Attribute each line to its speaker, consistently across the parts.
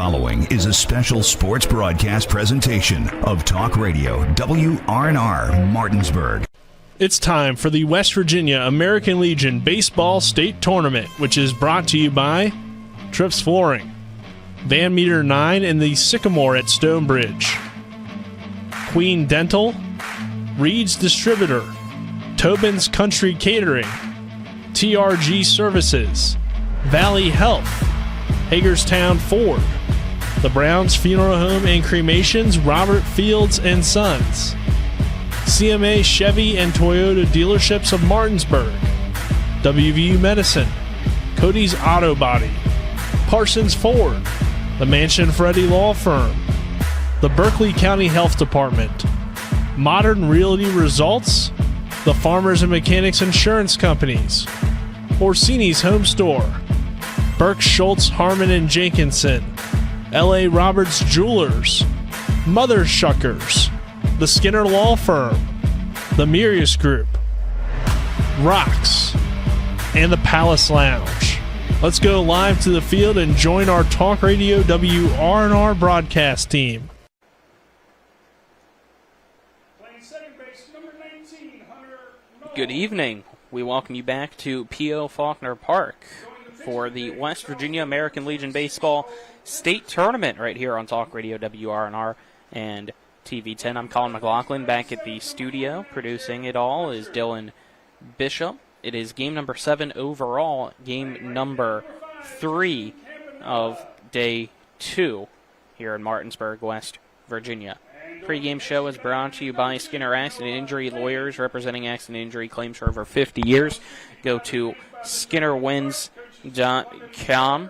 Speaker 1: following is a special sports broadcast presentation of Talk Radio WRNR Martinsburg.
Speaker 2: It's time for the West Virginia American Legion Baseball State Tournament, which is brought to you by Trips Flooring, Van Meter 9 and the Sycamore at Stonebridge, Queen Dental, Reed's Distributor, Tobin's Country Catering, TRG Services, Valley Health, Hagerstown Ford, the Browns Funeral Home and Cremations, Robert Fields and Sons, CMA Chevy and Toyota dealerships of Martinsburg, WVU Medicine, Cody's Auto Body, Parsons Ford, the Mansion Freddie Law Firm, the Berkeley County Health Department, Modern Realty Results, the Farmers and Mechanics Insurance Companies, Orsini's Home Store, Burke Schultz, Harmon and Jenkinson, L.A. Roberts Jewelers, Mother Shuckers, the Skinner Law Firm, the Mirius Group, Rocks, and the Palace Lounge. Let's go live to the field and join our Talk Radio WRNR broadcast team.
Speaker 3: Good evening. We welcome you back to P.O. Faulkner Park for the West Virginia American Legion Baseball State Tournament right here on Talk Radio WRNR and TV 10. I'm Colin McLaughlin back at the studio. Producing it all is Dylan Bishop. It is game number 7 overall, game number 3 of day 2 here in Martinsburg, West Virginia. Pregame show is brought to you by Skinner Accident Injury Lawyers, representing accident injury claims for over 50 years. Go to SkinnerWins.com.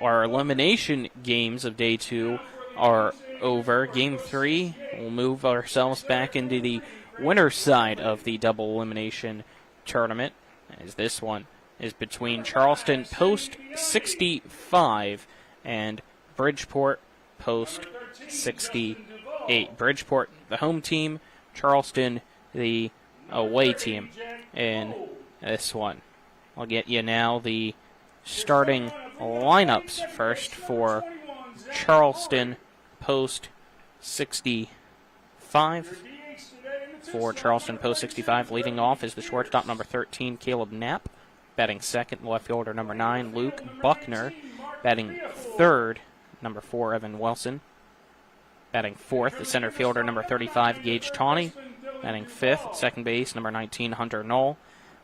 Speaker 3: Our elimination games of day 2 are over. Game 3, we'll move ourselves back into the winner's side of the double elimination tournament, as this one is between Charleston Post 65 and Bridgeport Post 68. Bridgeport, the home team, Charleston, the away team in this one. I'll get you now the starting lineups first for Charleston Post 65. For Charleston Post 65, leading off is the shortstop number 13, Caleb Knapp. Batting second, left fielder number 9, Luke Buckner. Batting third, number 4, Evan Wilson. Batting fourth, the center fielder number 35, Gage Tawney. Batting fifth, second base, number 19, Hunter Knoll.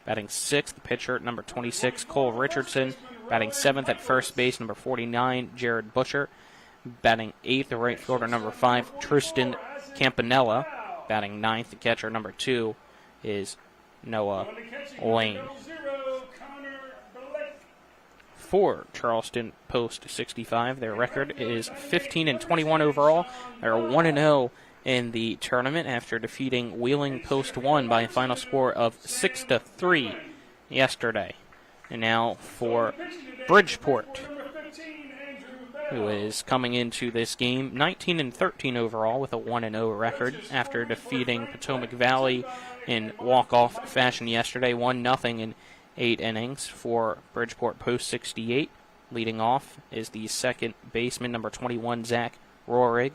Speaker 3: Batting sixth, pitcher number 26, Cole Richardson. Batting seventh at first base, number 49, Jared Busher. Batting eighth, the right fielder number 5, Tristan Campanella. Batting ninth, the catcher number 2 is Noah Lane. For Charleston Post 65, their record is 15-21 overall. They're 1-0 in the tournament after defeating Wheeling Post 1 by a final score of 6-3 yesterday. And now for Bridgeport, who is coming into this game 19-13 overall with a 1-0 record after defeating Potomac Valley in walk-off fashion yesterday, 1-0 in 8 innings. For Bridgeport Post 68. Leading off is the second baseman, number 21, Zach Rohrig.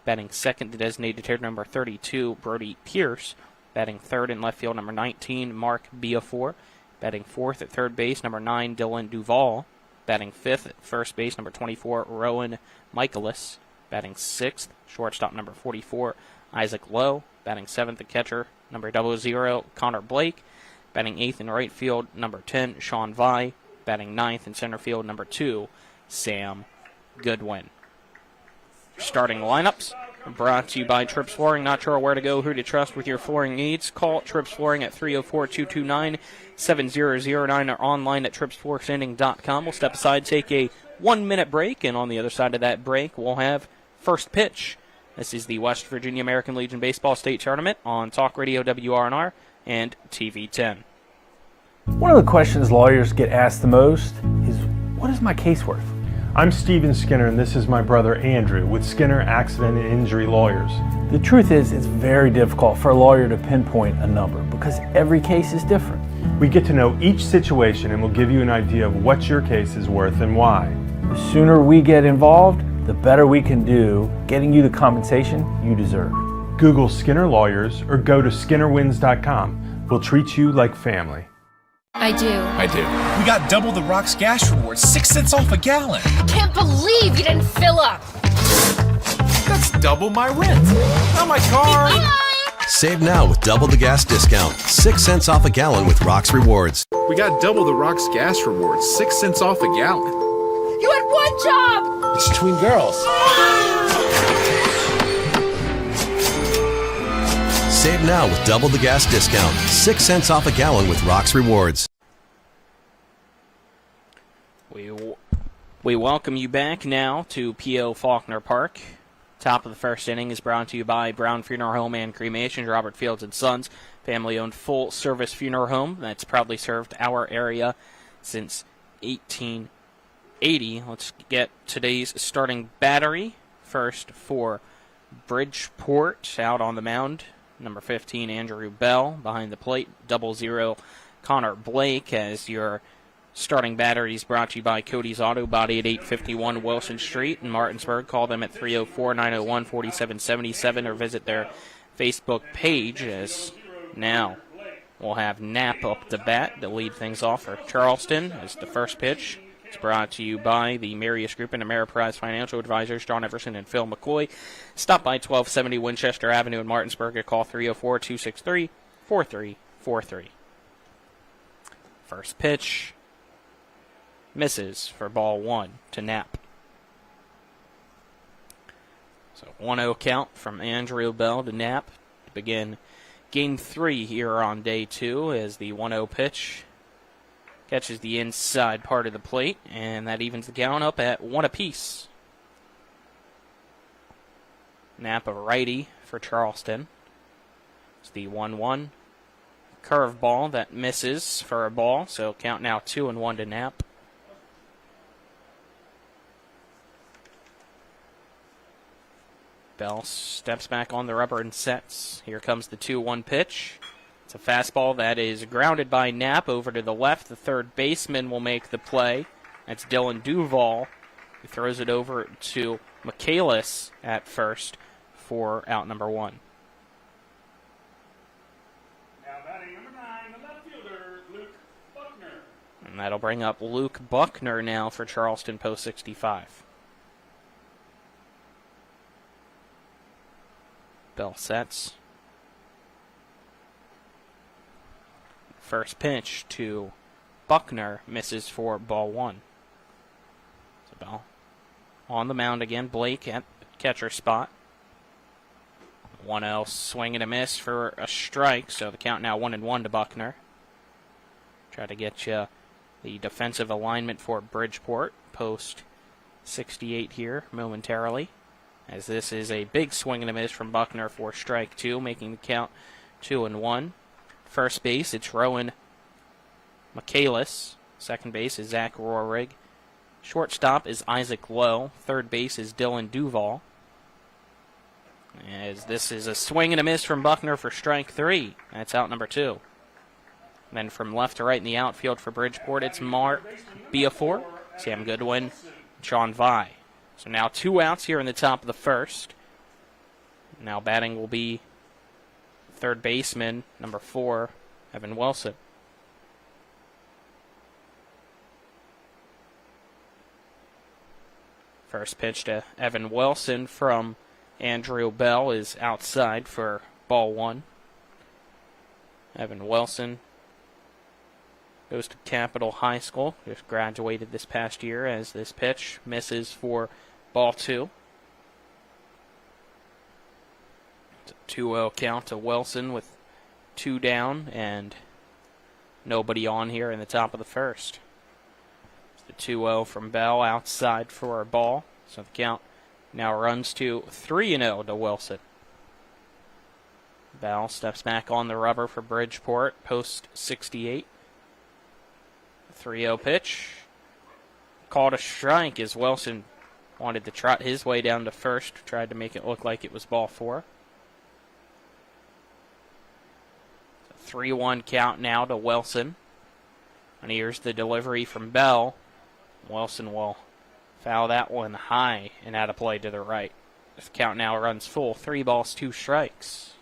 Speaker 3: Batting second, the designated hitter, number 32, Brody Pierce. Batting third in left field, number 19, Mark Biafor. Batting fourth at third base, number 9, Dylan Duvall. Batting fifth at first base, number 24, Rowan Michaelis. Batting sixth, shortstop, number 44, Isaac Lowe. Batting seventh, the catcher, number 00, Connor Blake. Batting eighth in right field, number 10, Sean Vai. Batting ninth in center field, number 2, Sam Goodwin. Starting lineups brought to you by Trips Flooring. Not sure where to go, who to trust with your flooring needs? Call Trips Flooring at 304-229-7009 or online at tripsfloorstanding.com. We'll step aside, take a 1-minute break, and on the other side of that break, we'll have first pitch. This is the West Virginia American Legion Baseball State Tournament on Talk Radio WRNR and TV 10.
Speaker 4: One of the questions lawyers get asked the most is, what is my case worth?
Speaker 5: I'm Steven Skinner, and this is my brother Andrew with Skinner Accident and Injury Lawyers.
Speaker 4: The truth is, it's very difficult for a lawyer to pinpoint a number because every case is different.
Speaker 5: We get to know each situation and we'll give you an idea of what your case is worth and why.
Speaker 4: The sooner we get involved, the better we can do getting you the compensation you deserve.
Speaker 5: Google Skinner Lawyers or go to skinnerwins.com. We'll treat you like family.
Speaker 6: I do.
Speaker 7: We got double the Rock's gas rewards, 6 cents off a gallon.
Speaker 6: Can't believe you didn't fill up.
Speaker 7: That's double my rent. Not my car.
Speaker 8: Save now with double the gas discount. 6 cents off a gallon with Rock's Rewards.
Speaker 9: We got double the Rock's gas rewards, 6 cents off a gallon.
Speaker 6: You had one job.
Speaker 7: It's between girls.
Speaker 8: Save now with double the gas discount. 6 cents off a gallon with Rock's Rewards.
Speaker 3: We welcome you back now to P.O. Faulkner Park. Top of the first inning is brought to you by Brown Funeral Home and Cremation, Robert Fields & Sons, family-owned full-service funeral home that's proudly served our area since 1880. Let's get today's starting battery. First for Bridgeport, out on the mound, number 15, Andrew Bell. Behind the plate, 00, Connor Blake. As your starting battery is brought to you by Cody's Auto Body at 851 Wilson Street in Martinsburg. Call them at 304-901-4777 or visit their Facebook page. As now we'll have Knapp up the bat to lead things off for Charleston. As the first pitch is brought to you by the Marius Group and Ameriprise Financial Advisors, John Everson and Phil McCoy. Stop by 1270 Winchester Avenue in Martinsburg or call 304-263-4343. First pitch misses for ball one to Knapp. So 1-0 count from Andrew Bell to Knapp to begin game 3 here on day 2 as the 1-0 pitch catches the inside part of the plate, and that evens the count up at 1 apiece. Knapp a righty for Charleston. It's the 1-1 curveball that misses for a ball, so count now 2-1 to Knapp. Bell steps back on the rubber and sets. Here comes the 2-1 pitch. It's a fastball that is grounded by Knapp over to the left. The third baseman will make the play. That's Dylan Duval. He throws it over to Michaelis at first for out number 1.
Speaker 10: Now batting number 9, the left fielder, Luke Buckner.
Speaker 3: And that'll bring up Luke Buckner now for Charleston Post 65. Bell sets. First pitch to Buckner misses for ball 1. So Bell on the mound again. Blake at catcher spot. 1-0 swing and a miss for a strike. So the count now 1-1 to Buckner. Try to get you the defensive alignment for Bridgeport. Post 68 here momentarily, as this is a big swing and a miss from Buckner for strike 2, making the count 2-1. First base, it's Rowan Michaelis. Second base is Zach Rohrig. Shortstop is Isaac Lowe. Third base is Dylan Duval. As this is a swing and a miss from Buckner for strike 3. That's out number 2. Then from left to right in the outfield for Bridgeport, it's Mark Beafor, Sam Goodwin, Sean Vai. So now 2 outs here in the top of the first. Now batting will be third baseman, number 4, Evan Wilson. First pitch to Evan Wilson from Andrew Bell is outside for ball 1. Evan Wilson goes to Capitol High School, just graduated this past year, as this pitch misses for ball 2. It's a 2-0 count to Wilson with 2 down and nobody on here in the top of the first. It's the 2-0 from Bell outside for a ball, so the count now runs to 3-0 to Wilson. Bell steps back on the rubber for Bridgeport, post 68. 3-0 pitch. Called a strike as Wilson wanted to trot his way down to first, tried to make it look like it was ball 4. 3-1 count now to Wilson. And here's the delivery from Bell. Wilson will Foul that one high and out of play to the right. This count now runs full. 3 balls, 2 strikes.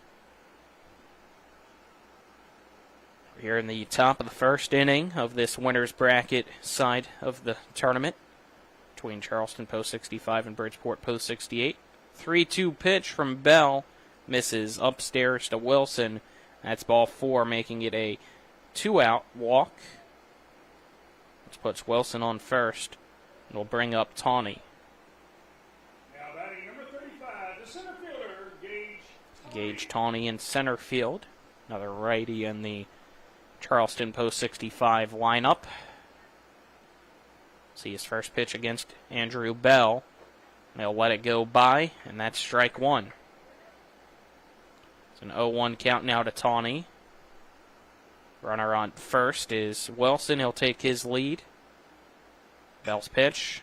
Speaker 3: We're here in the top of the first inning of this winner's bracket side of the tournament between Charleston Post 65 and Bridgeport Post 68. 3-2 pitch from Bell. Misses upstairs to Wilson. That's ball 4, making it a 2-out walk. Which puts Wilson on first. And will bring up Tawney.
Speaker 10: Now batting number 35, the center fielder,
Speaker 3: Gage Tawney in center field. Another righty in the Charleston Post 65 lineup. See his first pitch against Andrew Bell. They'll let it go by, and that's strike 1. It's an 0-1 count now to Tawney. Runner on first is Wilson. He'll take his lead. Bell's pitch.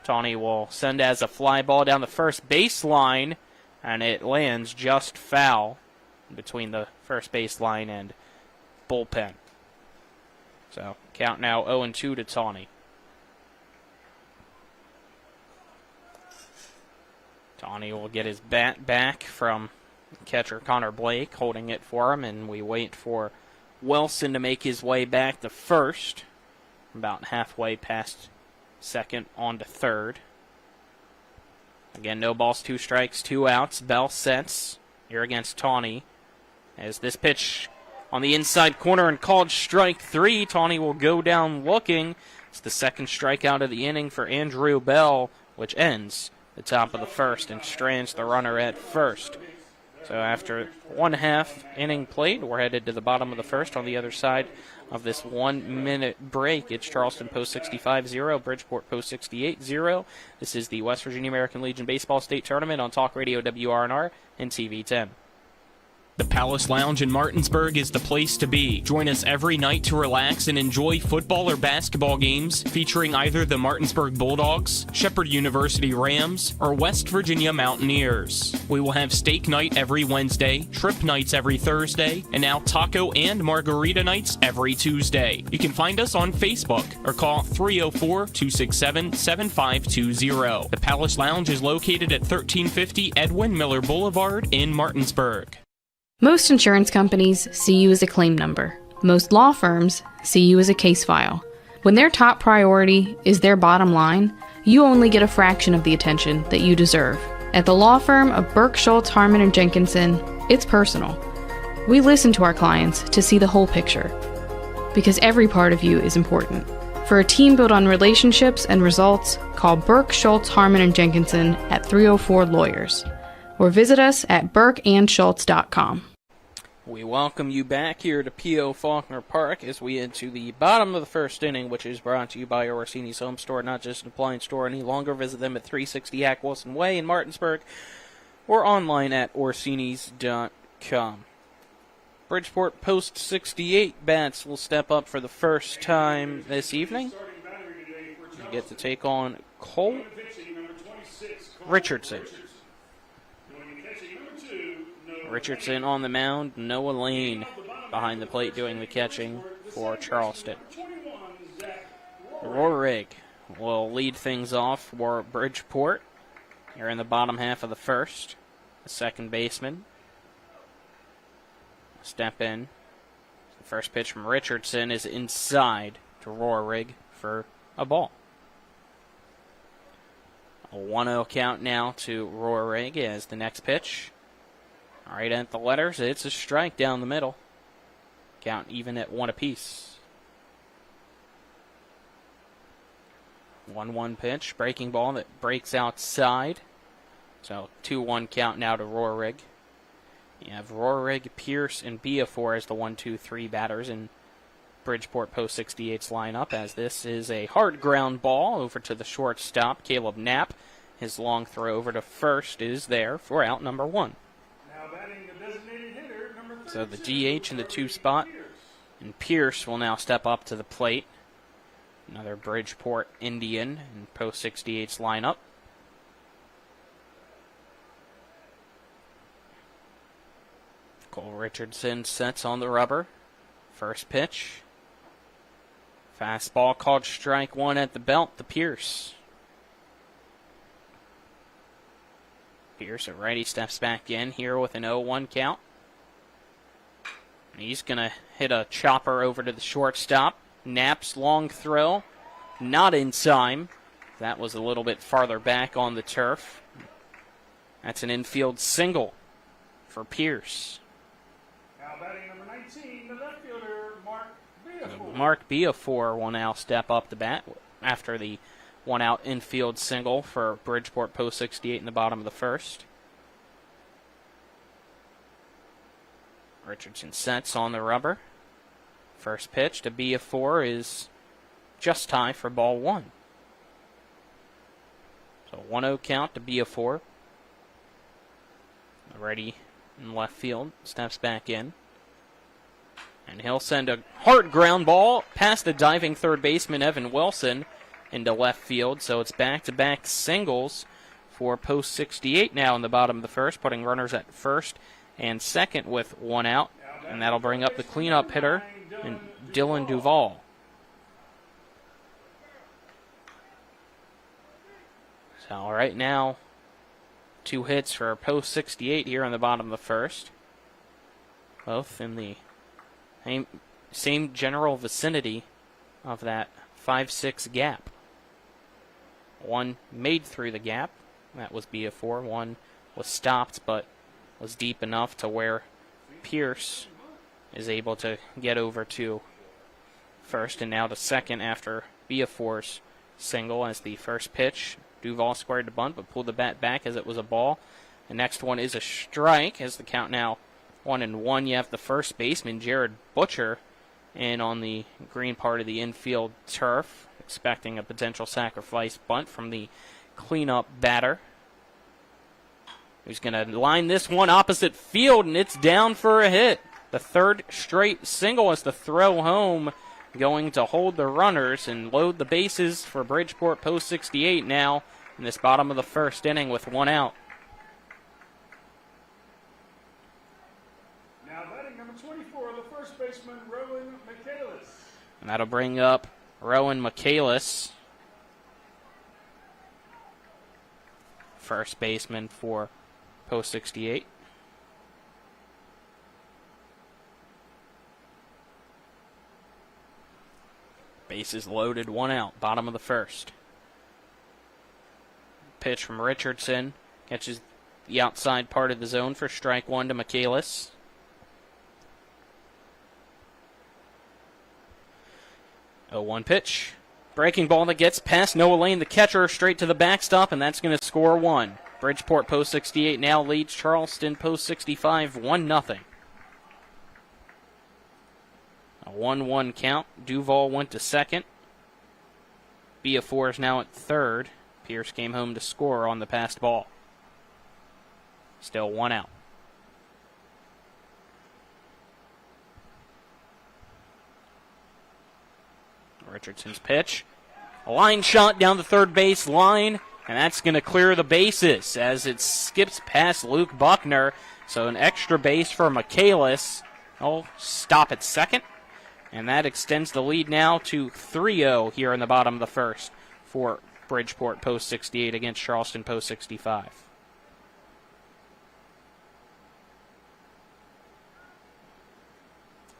Speaker 3: Tawney will send as a fly ball down the first baseline, and it lands just foul between the first baseline and bullpen. So, count now 0-2 to Tawney. Tawney will get his bat back from catcher Connor Blake, holding it for him, and we wait for Wilson to make his way back to first. About halfway past second on to third. Again, no balls, 2 strikes, 2 outs. Bell sets here against Tawney. As this pitch on the inside corner and called strike 3, Tawney will go down looking. It's the second strikeout of the inning for Andrew Bell, which ends the top of the first and strands the runner at first. So after 1/2 inning played, we're headed to the bottom of the first on the other side of this 1-minute break. It's Charleston Post 65 0, Bridgeport Post 68 0. This is the West Virginia American Legion Baseball State Tournament on Talk Radio WRNR and TV 10.
Speaker 11: The Palace Lounge in Martinsburg is the place to be. Join us every night to relax and enjoy football or basketball games featuring either the Martinsburg Bulldogs, Shepherd University Rams, or West Virginia Mountaineers. We will have steak night every Wednesday, trip nights every Thursday, and now taco and margarita nights every Tuesday. You can find us on Facebook or call 304-267-7520. The Palace Lounge is located at 1350 Edwin Miller Boulevard in Martinsburg.
Speaker 12: Most insurance companies see you as a claim number. Most law firms see you as a case file. When their top priority is their bottom line, you only get a fraction of the attention that you deserve. At the law firm of Burke, Schultz, Harmon, and Jenkinson, it's personal. We listen to our clients to see the whole picture, because every part of you is important. For a team built on relationships and results, call Burke, Schultz, Harmon, and Jenkinson at 304 Lawyers, or visit us at burkeandschultz.com.
Speaker 3: We welcome you back here to P.O. Faulkner Park as we head to the bottom of the first inning, which is brought to you by Orsini's Home Store, not just an appliance store any longer. Visit them at 360 Hack Wilson Way in Martinsburg or online at orsinis.com. Bridgeport Post 68 bats will step up for the first time this evening. They get to take on Cole Richardson. Richardson on the mound, Noah Lane behind the plate doing the catching for Charleston. Rohrig will lead things off for Bridgeport here in the bottom half of the first. The second baseman step in. The first pitch from Richardson is inside to Rohrig for a ball. A 1-0 count now to Rohrig as the next pitch. All right, at the letters, it's a strike down the middle. Count even at 1 apiece. 1-1 pitch, breaking ball that breaks outside. So 2-1 count now to Rohrig. You have Rohrig, Pierce, and Biafor as the 1-2-3 batters in Bridgeport Post 68's lineup, as this is a hard ground ball over to the shortstop, Caleb Knapp. His long throw over to first is there for out number 1. So the DH in the 2 spot, and Pierce will now step up to the plate. Another Bridgeport Indian in Post 68's lineup. Cole Richardson sets on the rubber. First pitch. Fastball called strike 1 at the belt to Pierce. Pierce at righty steps back in here with an 0-1 count. He's going to hit a chopper over to the shortstop. Knapp's long throw, not in time. That was a little bit farther back on the turf. That's an infield single for Pierce.
Speaker 10: Now batting number 19, the left fielder, Mark Beafor.
Speaker 3: Mark Beafor will now step up to bat after the one-out infield single for Bridgeport Post 68 in the bottom of the first. Richardson sets on the rubber. First pitch to Beafor is just high for ball one. So 1-0 count to Beafor. Ready in left field, steps back in. And he'll send a hard ground ball past the diving third baseman Evan Wilson into left field. So it's back-to-back singles for Post 68 now in the bottom of the first, putting runners at first and second with one out. And that'll bring up the cleanup hitter, Dylan Duvall. So right now, 2 hits for Post 68 here in the bottom of the first. Both in the same general vicinity of that 5-6 gap. One made through the gap. That was Beafor. One was stopped, but was deep enough to where Pierce is able to get over to first and now to second after Beafor's single as the first pitch. Duvall squared the bunt, but pulled the bat back as it was a ball. The next one is a strike as the count now 1-1. You have the first baseman, Jared Butcher, in on the green part of the infield turf, expecting a potential sacrifice bunt from the cleanup batter, who's going to line this one opposite field, and it's down for a hit. The third straight single as the throw home, going to hold the runners and load the bases for Bridgeport Post 68 now in this bottom of the first inning with one out.
Speaker 10: Now batting number 24, the first baseman, Rowan Michaelis.
Speaker 3: And that'll bring up Rowan Michaelis, first baseman for Post 68. Bases loaded, one out, bottom of the first. Pitch from Richardson, catches the outside part of the zone for strike one to Michaelis. Oh, 1 pitch. Breaking ball that gets past Noah Lane, the catcher, straight to the backstop, and that's going to score one. Bridgeport Post 68 now leads Charleston Post 65 1-0. A 1-1 count. Duvall went to second. Beafor is now at third. Pierce came home to score on the passed ball. Still one out. Richardson's pitch. A line shot down the third base line, and that's going to clear the bases as it skips past Luke Buckner. So an extra base for Michaelis. He'll stop at second. And that extends the lead now to 3-0 here in the bottom of the first for Bridgeport Post 68 against Charleston Post 65.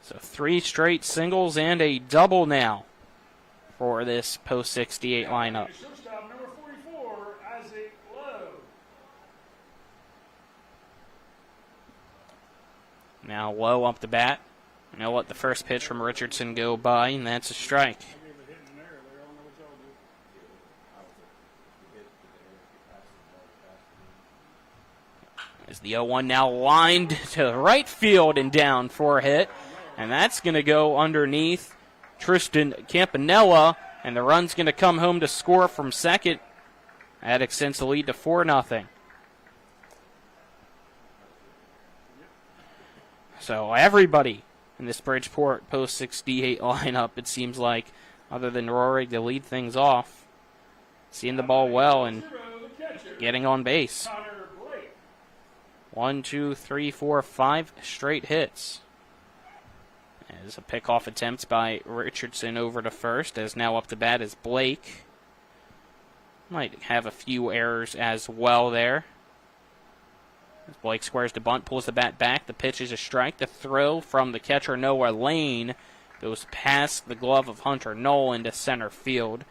Speaker 3: So 3 straight singles and a double now for this Post 68 lineup.
Speaker 10: Shortstop number 44, Isaac Lowe.
Speaker 3: Now Lowe up the bat. And he'll let the first pitch from Richardson go by, and that's a strike. As the 0-1 now lined to right field and down for a hit. And that's going to go underneath Tristan Campanella, and the run's going to come home to score from second. That extends the lead to 4-0. So everybody in this Bridgeport Post 68 lineup, it seems like, other than Rory, to lead things off, seeing the ball well and getting on base. 1, 2, 3, 4, 5 straight hits. As a pickoff attempt by Richardson over to first, as now up to bat is Blake. Might have a few errors as well there. As Blake squares the bunt, pulls the bat back. The pitch is a strike. The throw from the catcher, Noah Lane, goes past the glove of Hunter Knoll into center field.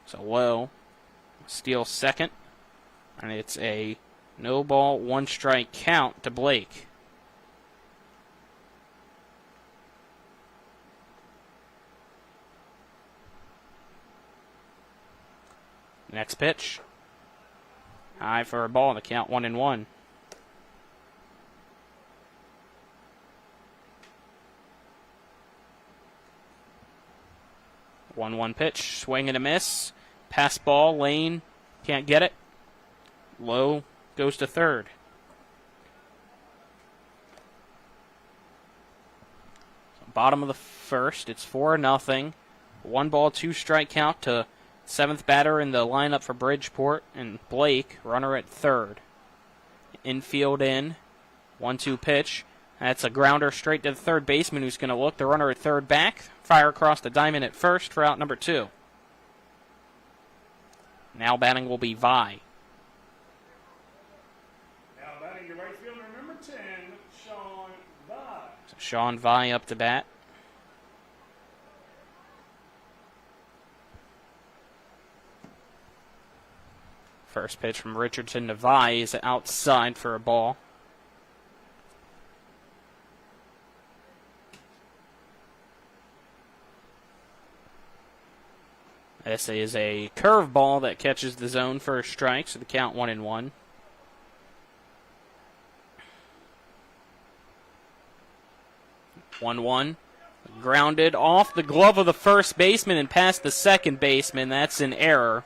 Speaker 3: So Lowe steals second, and it's a no ball, 1 strike count to Blake. Next pitch. High for a ball, the count 1-1. One pitch, swing and a miss. Pass ball, Lane can't get it. Lowe goes to third. So bottom of the first, it's 4-0. 1 ball, 2 strike count to 7th batter in the lineup for Bridgeport, and Blake, runner at third. Infield in, 1-2 pitch. That's a grounder straight to the third baseman who's going to look. The runner at third back. Fire across the diamond at first for out number 2. Now batting will be Vi.
Speaker 10: Now batting your right fielder, number 10, Sean Vi.
Speaker 3: So Sean Vi up to bat. First pitch from Richardson to Vi is outside for a ball. This is a curveball that catches the zone for a strike, so the count 1-1. Grounded off the glove of the first baseman and past the second baseman. That's an error.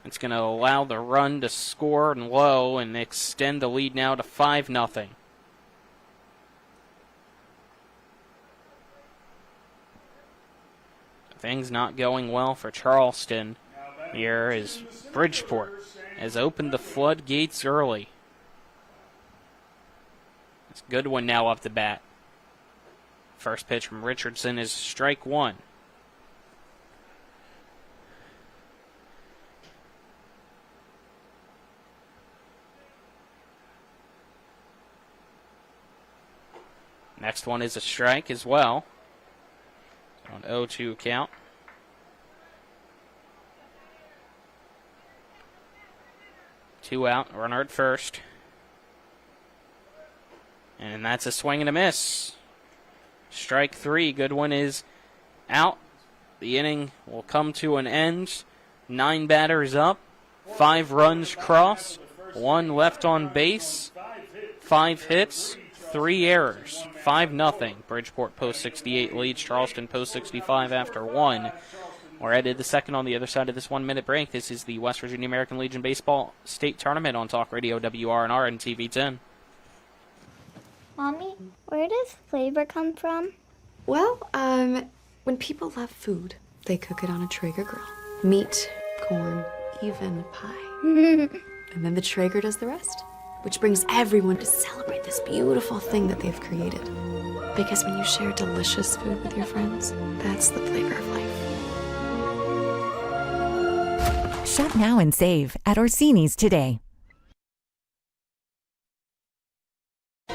Speaker 3: It's going to allow the run to score and low and extend the lead now to 5-0. Things not going well for Charleston here as Bridgeport has opened the floodgates early. It's Goodwin now up to bat. First pitch from Richardson is strike 1. Next one is a strike as well. On 0-2 count. Two out, runner at first. And that's a swing and a miss. Strike 3, Goodwin is out. The inning will come to an end. 9 batters up, 5 runs crossed, 1 left on base, 5 hits, 3 errors, 5-0. Bridgeport Post 68 leads Charleston Post 65 after 1. We're headed the second on the other side of this 1-minute break. This is the West Virginia American Legion Baseball State Tournament on Talk Radio WRNR and TV 10.
Speaker 13: Mommy, where does flavor come from?
Speaker 14: Well, when people love food, they cook it on a Traeger grill. Meat, corn, even pie. And then the Traeger does the rest, which brings everyone to celebrate this beautiful thing that they've created. Because when you share delicious food with your friends, that's the flavor of life.
Speaker 15: Shop now and save at Orsini's today.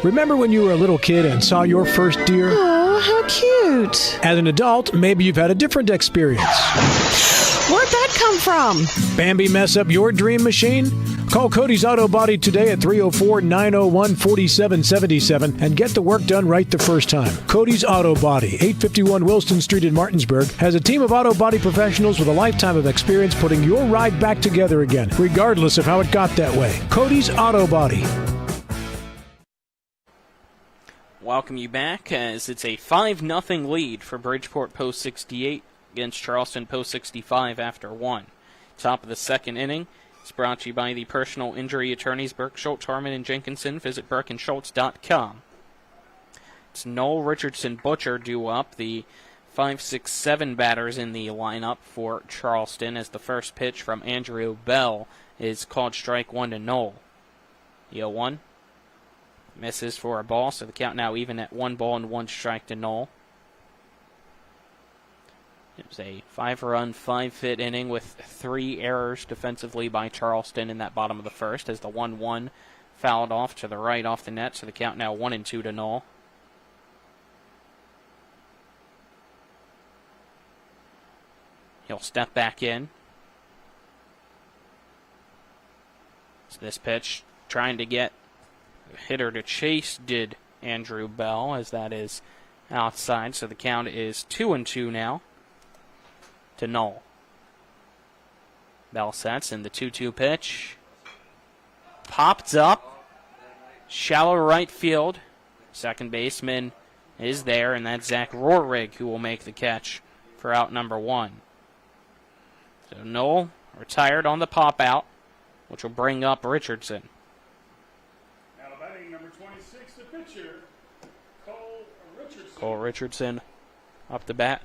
Speaker 16: Remember when you were a little kid and saw your first deer?
Speaker 17: Oh, how cute.
Speaker 16: As an adult, maybe you've had a different experience.
Speaker 17: Where'd that come from?
Speaker 16: Bambi mess up your dream machine? Call Cody's Auto Body today at 304-901-4777 and get the work done right the first time. Cody's Auto Body, 851 Wilston Street in Martinsburg, has a team of auto body professionals with a lifetime of experience putting your ride back together again, regardless of how it got that way. Cody's Auto Body.
Speaker 3: Welcome you back as it's a 5-0 lead for Bridgeport Post 68 against Charleston Post 65 after 1. Top of the second inning. It's brought to you by the personal injury attorneys Burke, Schultz, Harmon, and Jenkinson. Visit burkeandschultz.com. It's Noel, Richardson, Butcher due up, the 5, 6, 7 batters in the lineup for Charleston, as the first pitch from Andrew Bell is called strike 1 to Noel. The 0-1 misses for a ball, so the count now even at 1 ball and 1 strike to Noel. It was a 5-run, 5-hit inning with 3 errors defensively by Charleston in that bottom of the first, as the 1-1 Fouled off to the right off the net, so the count now 1-2 to Knoll. He'll step back in. So this pitch trying to get the hitter to chase did Andrew Bell, as that is outside. So the count is 2-2 now to Knoll. Bell sets in the 2-2 pitch. Popped up. Shallow right field. Second baseman is there, and that's Zach Rohrig who will make the catch for out number 1. So Knoll retired on the pop out, which will bring up Richardson.
Speaker 10: Now batting number 26, the pitcher, Cole Richardson.
Speaker 3: Cole Richardson up the bat.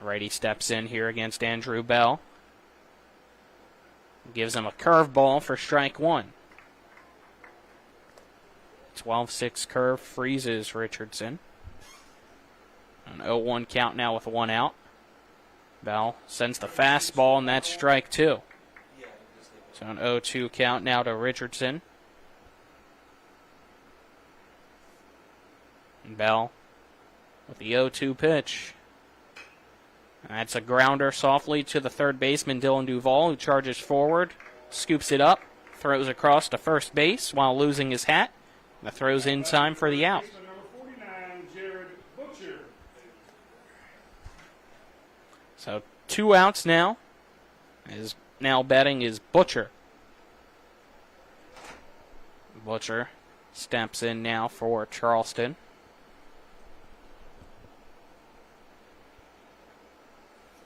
Speaker 3: Righty steps in here against Andrew Bell. Gives him a curveball for strike 1. 12-6 curve freezes Richardson. An 0-1 count now with 1 out. Bell sends the fastball, and that's strike 2. So an 0-2 count now to Richardson. And Bell with the 0-2 pitch. That's a grounder softly to the third baseman, Dylan Duvall, who charges forward, scoops it up, throws across to first base while losing his hat. The throw's in time for the out. So 2 outs now. Is now batting is Butcher. Butcher steps in now for Charleston.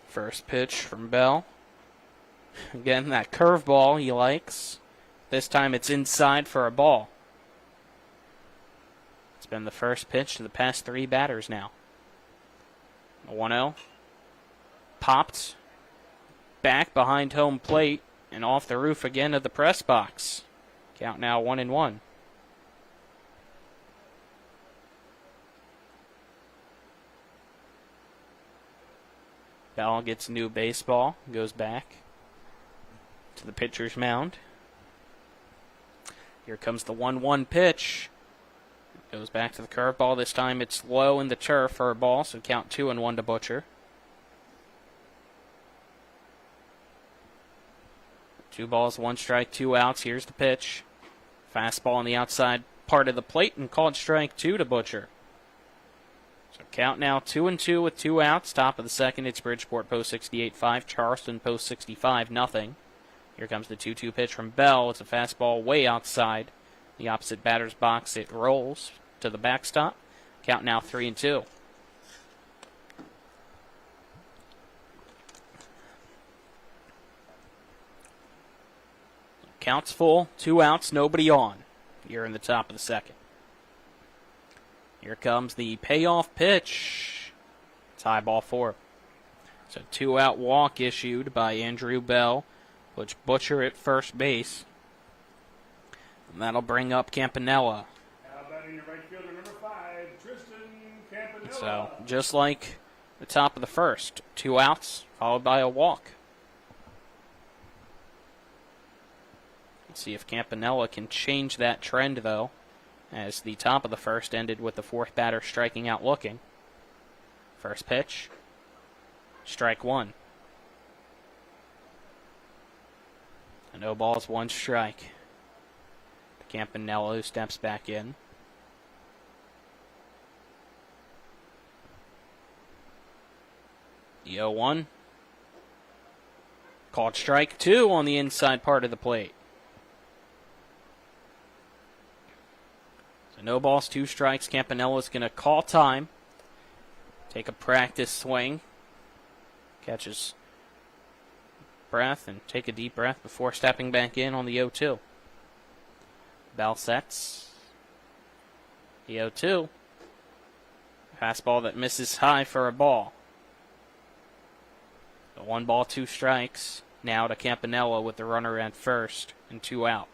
Speaker 3: First pitch from Bell. Again, that curveball he likes. This time it's inside for a ball. It's been the first pitch to the past 3 batters now. 1-0. Popped. Back behind home plate and off the roof again of the press box. Count now 1-1. Bell gets a new baseball, goes back to the pitcher's mound. Here comes the 1-1 pitch. Goes back to the curveball. This time it's low in the turf for a ball, so count 2-1 to Butcher. 2 balls, 1 strike, 2 outs. Here's the pitch. Fastball on the outside part of the plate and called strike 2 to Butcher. So count now 2-2 with 2 outs. Top of the second, it's Bridgeport post 68-5, Charleston post 65-0. Here comes the 2-2 pitch from Bell. It's a fastball way outside the opposite batter's box. It rolls to the backstop. Count now 3-2. Counts full, 2 outs, nobody on. Here in the top of the second. Here comes the payoff pitch. It's high ball 4. So 2-out walk issued by Andrew Bell, which Butcher at first base. And that'll bring up Campanella.
Speaker 10: Now batting the right fielder, number 5, Tristan Campanella.
Speaker 3: So just like the top of the first, 2 outs followed by a walk. Let's see if Campanella can change that trend, though, as the top of the first ended with the 4th batter striking out looking. First pitch, strike 1. No balls, 1 strike. Campanella, who steps back in. The 0-1. Called strike 2 on the inside part of the plate. So no balls, 2 strikes. Campanella's going to call time. Take a practice swing. Catches breath and take a deep breath before stepping back in on the 0-2. Bell sets. The 0-2. Fastball that misses high for a ball. So 1 ball, 2 strikes. Now to Campanella with the runner at first and 2 out.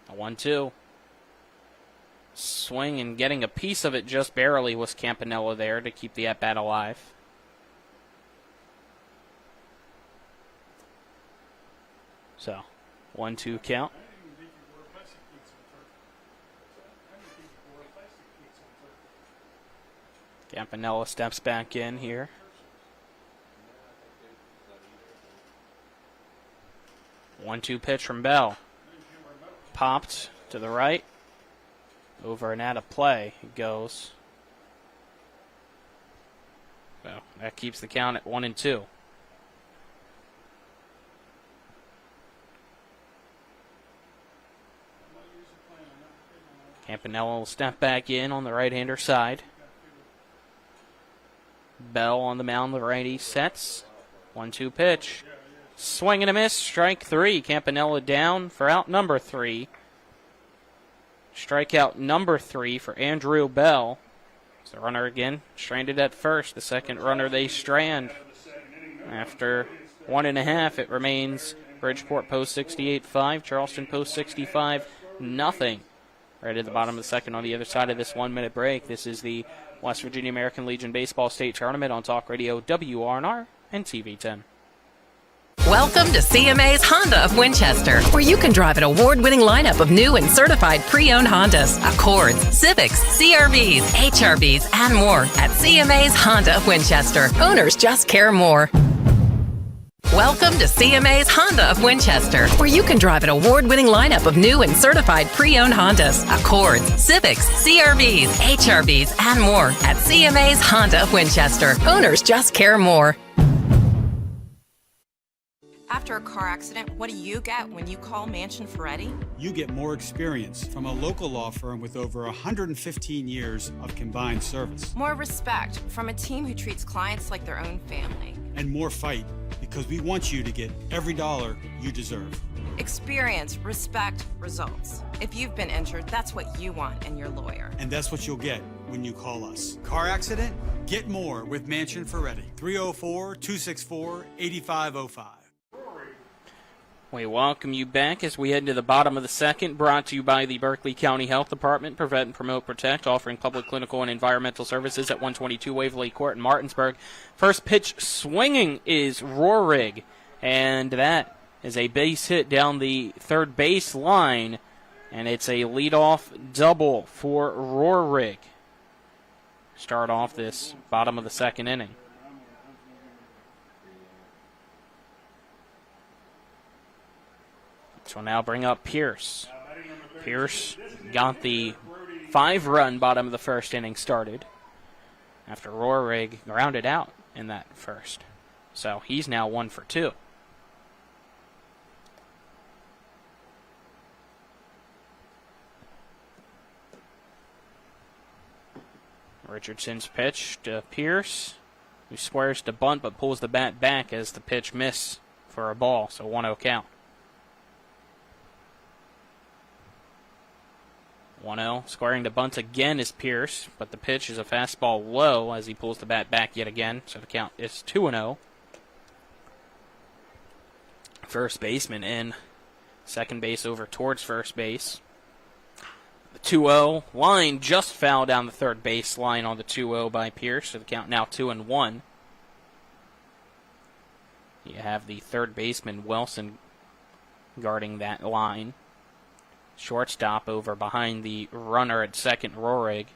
Speaker 3: A 1-2. Swing and getting a piece of it just barely was Campanella there to keep the at-bat alive. 1-2 count. Campanella steps back in here. One-two pitch from Bell. Popped to the right. Over and out of play it goes. Well, that keeps the count at 1-2. Campanella will step back in on the right-hander side. Bell on the mound, the righty sets. 1-2 pitch. Swing and a miss. Strike 3. Campanella down for out number 3. Strikeout number 3 for Andrew Bell. It's the runner again, stranded at first. The second runner they strand. After 1.5, it remains Bridgeport Post 68-5, Charleston Post 65-0. Right at the bottom of the second on the other side of this 1-minute break. This is the West Virginia American Legion Baseball State Tournament on Talk Radio WRNR and TV 10.
Speaker 18: Welcome to CMA's Honda of Winchester, where you can drive an award-winning lineup of new and certified pre-owned Hondas, Accords, Civics, CRVs, HRVs, and more at CMA's Honda of Winchester. Owners just care more. Welcome to CMA's Honda of Winchester, where you can drive an award-winning lineup of new and certified pre-owned Hondas, Accords, Civics, CRVs, HRVs, and more at CMA's Honda of Winchester. Owners just care more.
Speaker 19: After a car accident, what do you get when you call Mansion Ferretti?
Speaker 20: You get more experience from a local law firm with over 115 years of combined service.
Speaker 19: More respect from a team who treats clients like their own family.
Speaker 20: And more fight, because we want you to get every dollar you deserve.
Speaker 19: Experience, respect, results. If you've been injured, that's what you want in your lawyer.
Speaker 20: And that's what you'll get when you call us. Car accident? Get more with Mansion Ferretti. 304-264-8505.
Speaker 3: We welcome you back as we head to the bottom of the second, brought to you by the Berkeley County Health Department, Prevent, Promote, Protect, offering public, clinical, and environmental services at 122 Waverly Court in Martinsburg. First pitch swinging is Rohrig, and that is a base hit down the third base line, and it's a leadoff double for Rohrig. Start off this bottom of the second inning. So we'll now bring up Pierce. Pierce got the 5-run bottom of the first inning started after Rohrig grounded out in that first. So he's now 1 for 2. Richardson's pitch to Pierce, who squares to bunt but pulls the bat back as the pitch missed for a ball, so 1-0 count. 1-0, squaring to bunt again is Pierce, but the pitch is a fastball low as he pulls the bat back yet again, so the count is 2-0. First baseman in, second base over towards first base. The 2-0 line just fouled down the third base line on the 2-0 by Pierce, so the count now 2-1. You have the third baseman Wilson guarding that line. Shortstop over behind the runner at second, Rohrig.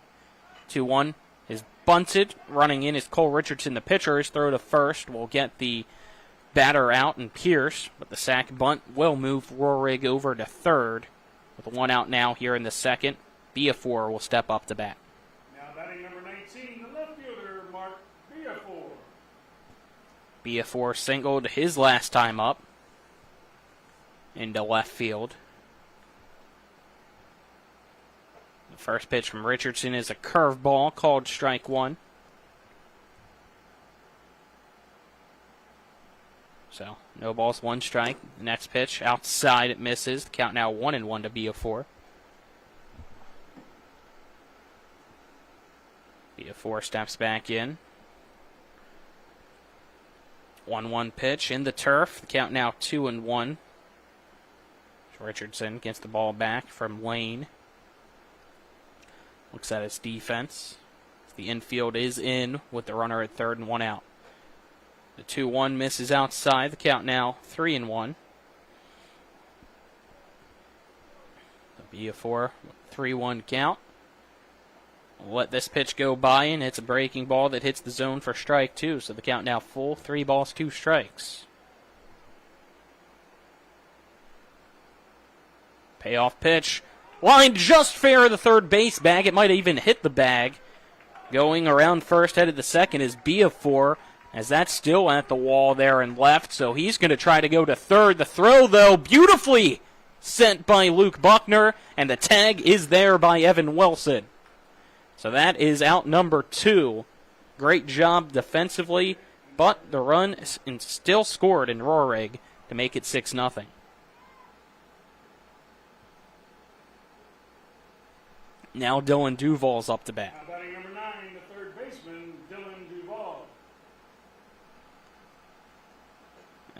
Speaker 3: 2-1 is bunted. Running in is Cole Richardson. The pitcher. His throw to first will get the batter out and Pierce, but the sac bunt will move Rohrig over to third. With 1 out now here in the second, Biafor will step up to bat.
Speaker 10: Now batting number 19, the left fielder, Mark Biafor.
Speaker 3: Biafor singled his last time up into left field. The first pitch from Richardson is a curveball called strike 1. So, no balls, 1 strike. The next pitch outside, it misses. The count now 1-1 to Biafor. Biafor steps back in. 1-1 pitch in the turf. The count now 2-1. Richardson gets the ball back from Lane. Looks at his defense. The infield is in with the runner at third and 1 out. The 2-1 misses outside. The count now 3-1. Be a 4-3-1 count. Let this pitch go by, and it's a breaking ball that hits the zone for strike 2. So the count now full, 3 balls, 2 strikes. Payoff pitch. Line just fair of the third base bag. It might have even hit the bag. Going around first, headed to second is B4, as that's still at the wall there and left. So he's going to try to go to third. The throw, though, beautifully sent by Luke Buckner, and the tag is there by Evan Wilson. So that is out number 2. Great job defensively, but the run is still scored in Roehrig to make it 6-0. Now Dylan Duval's up to bat.
Speaker 10: Now batting number 9, the third baseman, Dylan Duval.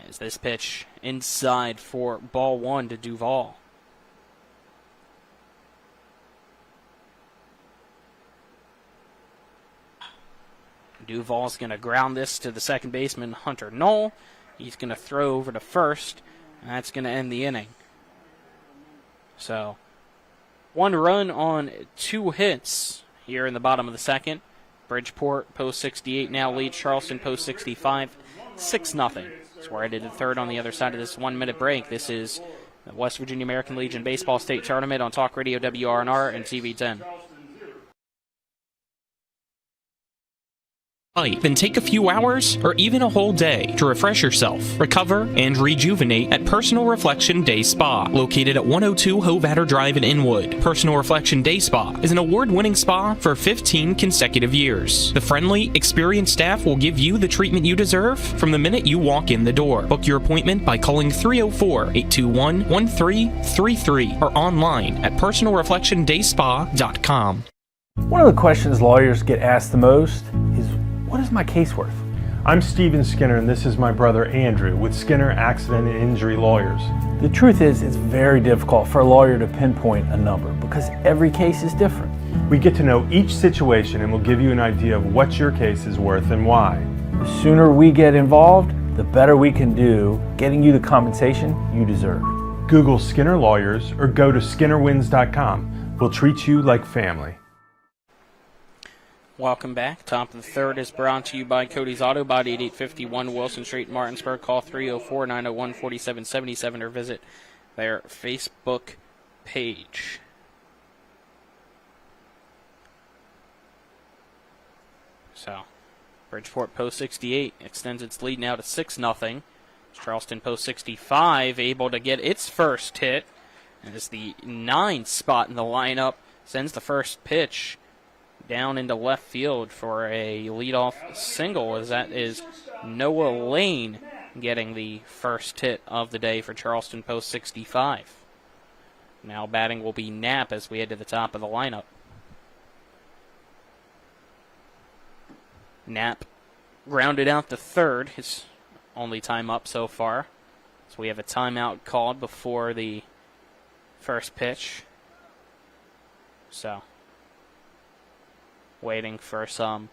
Speaker 3: As this pitch inside for ball 1 to Duval. Duval's going to ground this to the second baseman, Hunter Knoll. He's going to throw over to first, and that's going to end the inning. So, 1 run on 2 hits here in the bottom of the second. Bridgeport, post 68, now leads Charleston, post 65, 6-0. So we're headed to third on the other side of this 1-minute break. This is the West Virginia American Legion Baseball State Tournament on Talk Radio WRNR and TV 10.
Speaker 11: Then take a few hours or even a whole day to refresh yourself, recover, and rejuvenate at Personal Reflection Day Spa, located at 102 Hovatter Drive in Inwood. Personal Reflection Day Spa is an award-winning spa for 15 consecutive years. The friendly, experienced staff will give you the treatment you deserve from the minute you walk in the door. Book your appointment by calling 304-821-1333 or online at personalreflectiondayspa.com.
Speaker 4: One of the questions lawyers get asked the most is, what is my case worth?
Speaker 5: I'm Steven Skinner, and this is my brother Andrew with Skinner Accident and Injury Lawyers.
Speaker 4: The truth is, it's very difficult for a lawyer to pinpoint a number because every case is different.
Speaker 5: We get to know each situation and we'll give you an idea of what your case is worth and why.
Speaker 4: The sooner we get involved, the better we can do getting you the compensation you deserve.
Speaker 5: Google Skinner Lawyers or go to skinnerwins.com. We'll treat you like family.
Speaker 3: Welcome back. Top of the third is brought to you by Cody's Auto Body at 851 Wilson Street, Martinsburg. Call 304-901-4777 or visit their Facebook page. So, Bridgeport post 68 extends its lead now to 6-0. Charleston post 65 able to get its first hit. And it's the 9th spot in the lineup. Sends the first pitch down into left field for a leadoff single, as that is Noah Lane getting the first hit of the day for Charleston post 65. Now batting will be Knapp as we head to the top of the lineup. Knapp grounded out to third, his only time up so far. So we have a timeout called before the first pitch. So, waiting for some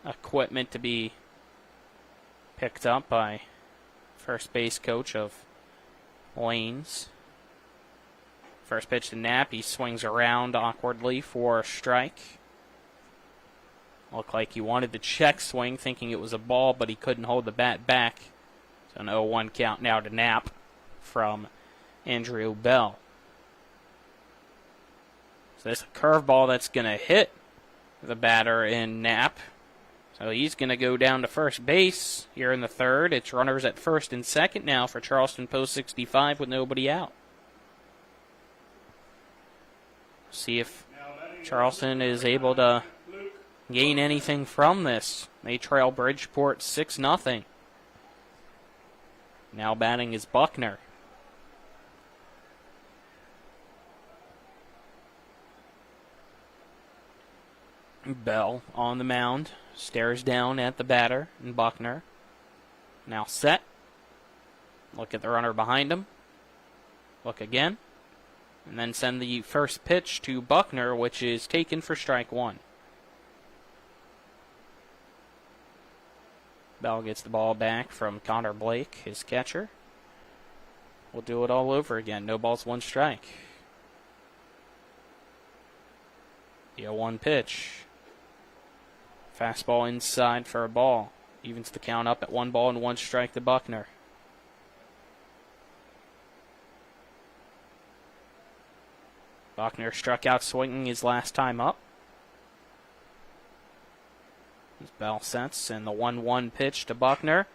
Speaker 3: equipment to be picked up by first base coach of Lanes. First pitch to Knapp. He swings around awkwardly for a strike. Looked like he wanted the check swing, thinking it was a ball, but he couldn't hold the bat back. So an 0-1 count now to Knapp from Andrew Bell. So this is a curveball that's going to hit the batter in Knapp. So he's going to go down to first base here in the third. It's runners at first and second now for Charleston post 65 with nobody out. See if Charleston is able to gain anything from this. They trail Bridgeport 6-0. Now batting is Buckner. Bell on the mound, stares down at the batter and Buckner. Now set. Look at the runner behind him. Look again. And then send the first pitch to Buckner, which is taken for strike one. Bell gets the ball back from Connor Blake, his catcher. We'll do it all over again. No balls, one strike. The 0-1 pitch. Fastball inside for a ball. Evens the count up at 1 ball and 1 strike to Buckner. Buckner struck out swinging his last time up. As Bell sets, and the 1-1 pitch to Buckner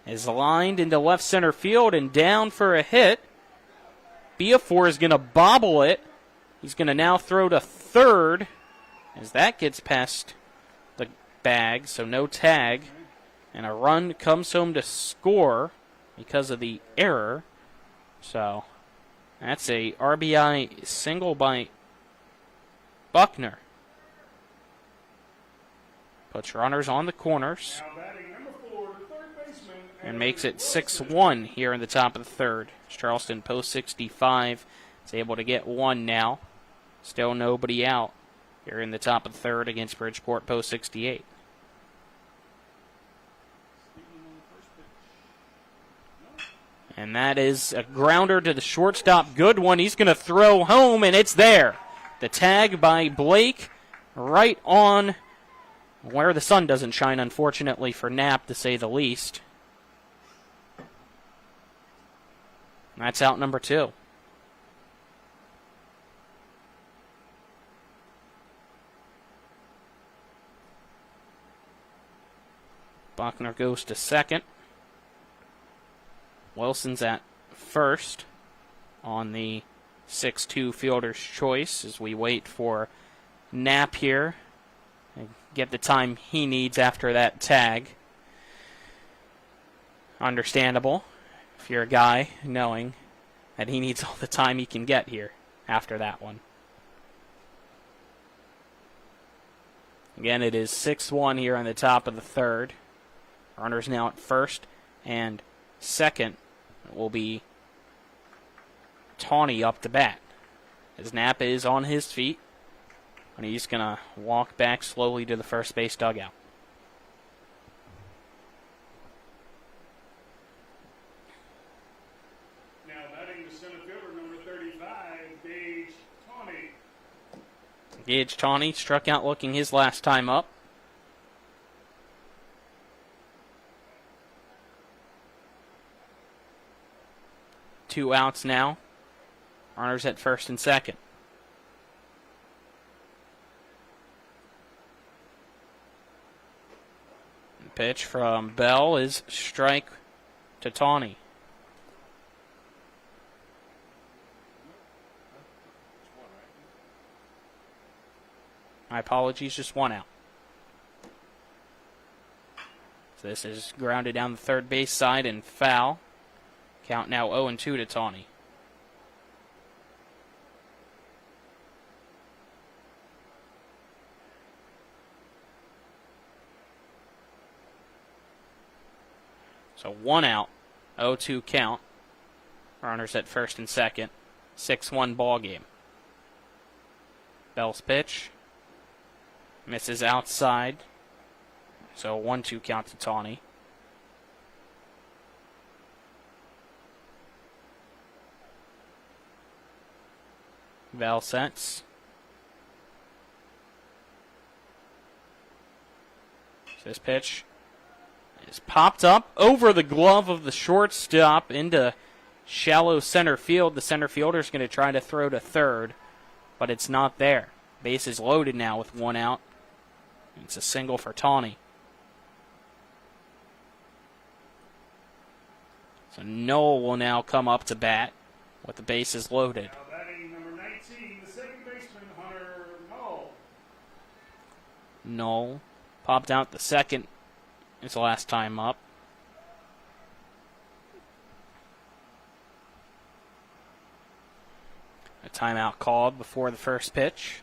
Speaker 3: is lined into left center field and down for a hit. Beafor is going to bobble it. He's going to now throw to third as that gets past the bag, so no tag. And a run comes home to score because of the error. So that's a RBI single by Buckner. Puts runners on the corners and makes it 6-1 here in the top of the third. Charleston post 65 is able to get 1 now. Still nobody out here in the top of the third against Bridgeport post 68. And that is a grounder to the shortstop. Good one. He's going to throw home, and it's there. The tag by Blake right on where the sun doesn't shine, unfortunately, for Knapp, to say the least. That's out number 2. Buckner goes to second. Wilson's at first on the 6-2 fielder's choice as we wait for Knapp here and get the time he needs after that tag. Understandable if you're a guy knowing that he needs all the time he can get here after that one. Again, it is 6-1 here on the top of the third. Runners now at first and second will be Tawney up to bat. As Knapp is on his feet, and he's going to walk back slowly to the first base dugout.
Speaker 10: Now batting the center fielder, number 35, Gage Tawney.
Speaker 3: Gage Tawney struck out looking his last time up. Two outs now. Runners at first and second. The pitch from Bell is strike to Tawney. My apologies, just 1 out. So this is grounded down the third base side and foul. Count now 0-2 to Tawney. So 1 out, 0-2 count. Runners at first and second. 6-1 ball game. Bell's pitch. Misses outside. So 1-2 count to Tawney. Val sets. This pitch is popped up over the glove of the shortstop into shallow center field. The center fielder is going to try to throw to third, but it's not there. Base is loaded now with 1 out. It's a single for Tawney. So Noel will now come up to bat with the bases loaded.
Speaker 10: Now batting number 19, the second baseman, Hunter Knoll.
Speaker 3: Knoll popped out the second his last time up. A timeout called before the first pitch.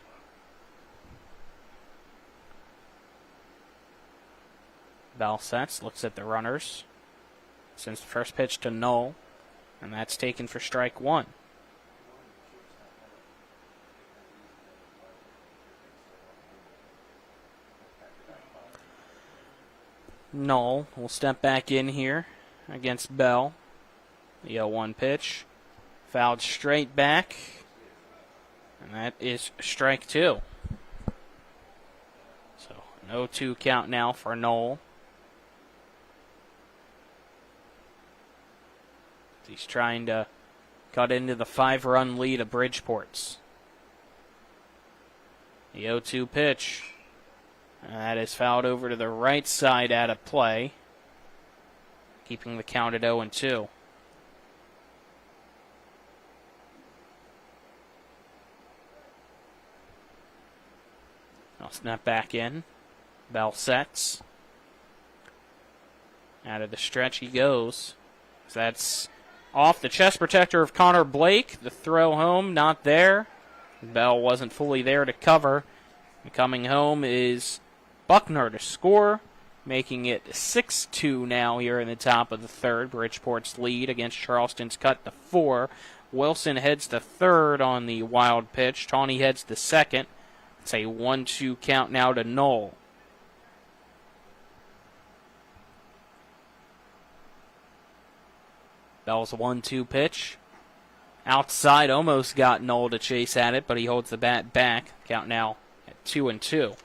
Speaker 3: Bell sets, looks at the runners. Sends the first pitch to Knoll, and that's taken for strike 1. Knoll will step back in here against Bell. The 0-1 pitch. Fouled straight back. And that is strike 2. 0-2 count now for Knoll. He's trying to cut into the 5-run lead of Bridgeport's. The 0-2 pitch. That is fouled over to the right side out of play, keeping the count at 0-2. I'll snap back in. Bell sets. Out of the stretch he goes. That's off the chest protector of Connor Blake. The throw home, not there. Bell wasn't fully there to cover. And coming home is Buckner to score, making it 6-2 now here in the top of the third. Bridgeport's lead against Charleston's cut to 4. Wilson heads to third on the wild pitch. Tawney heads to second. It's a 1-2 count now to Knoll. Bell's 1-2 pitch. Outside, almost got Knoll to chase at it, but he holds the bat back. Count now at 2-2. So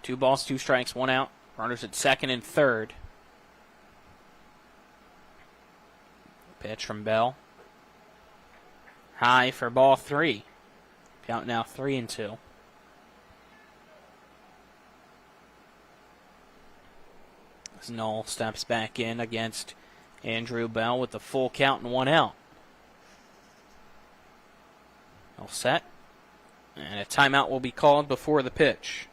Speaker 3: 2 balls, 2 strikes, 1 out. Runners at second and third. Pitch from Bell. High for ball 3. Count now 3-2. As Knoll steps back in against Andrew Bell with the full count and 1 out. All set. And a timeout will be called before the pitch.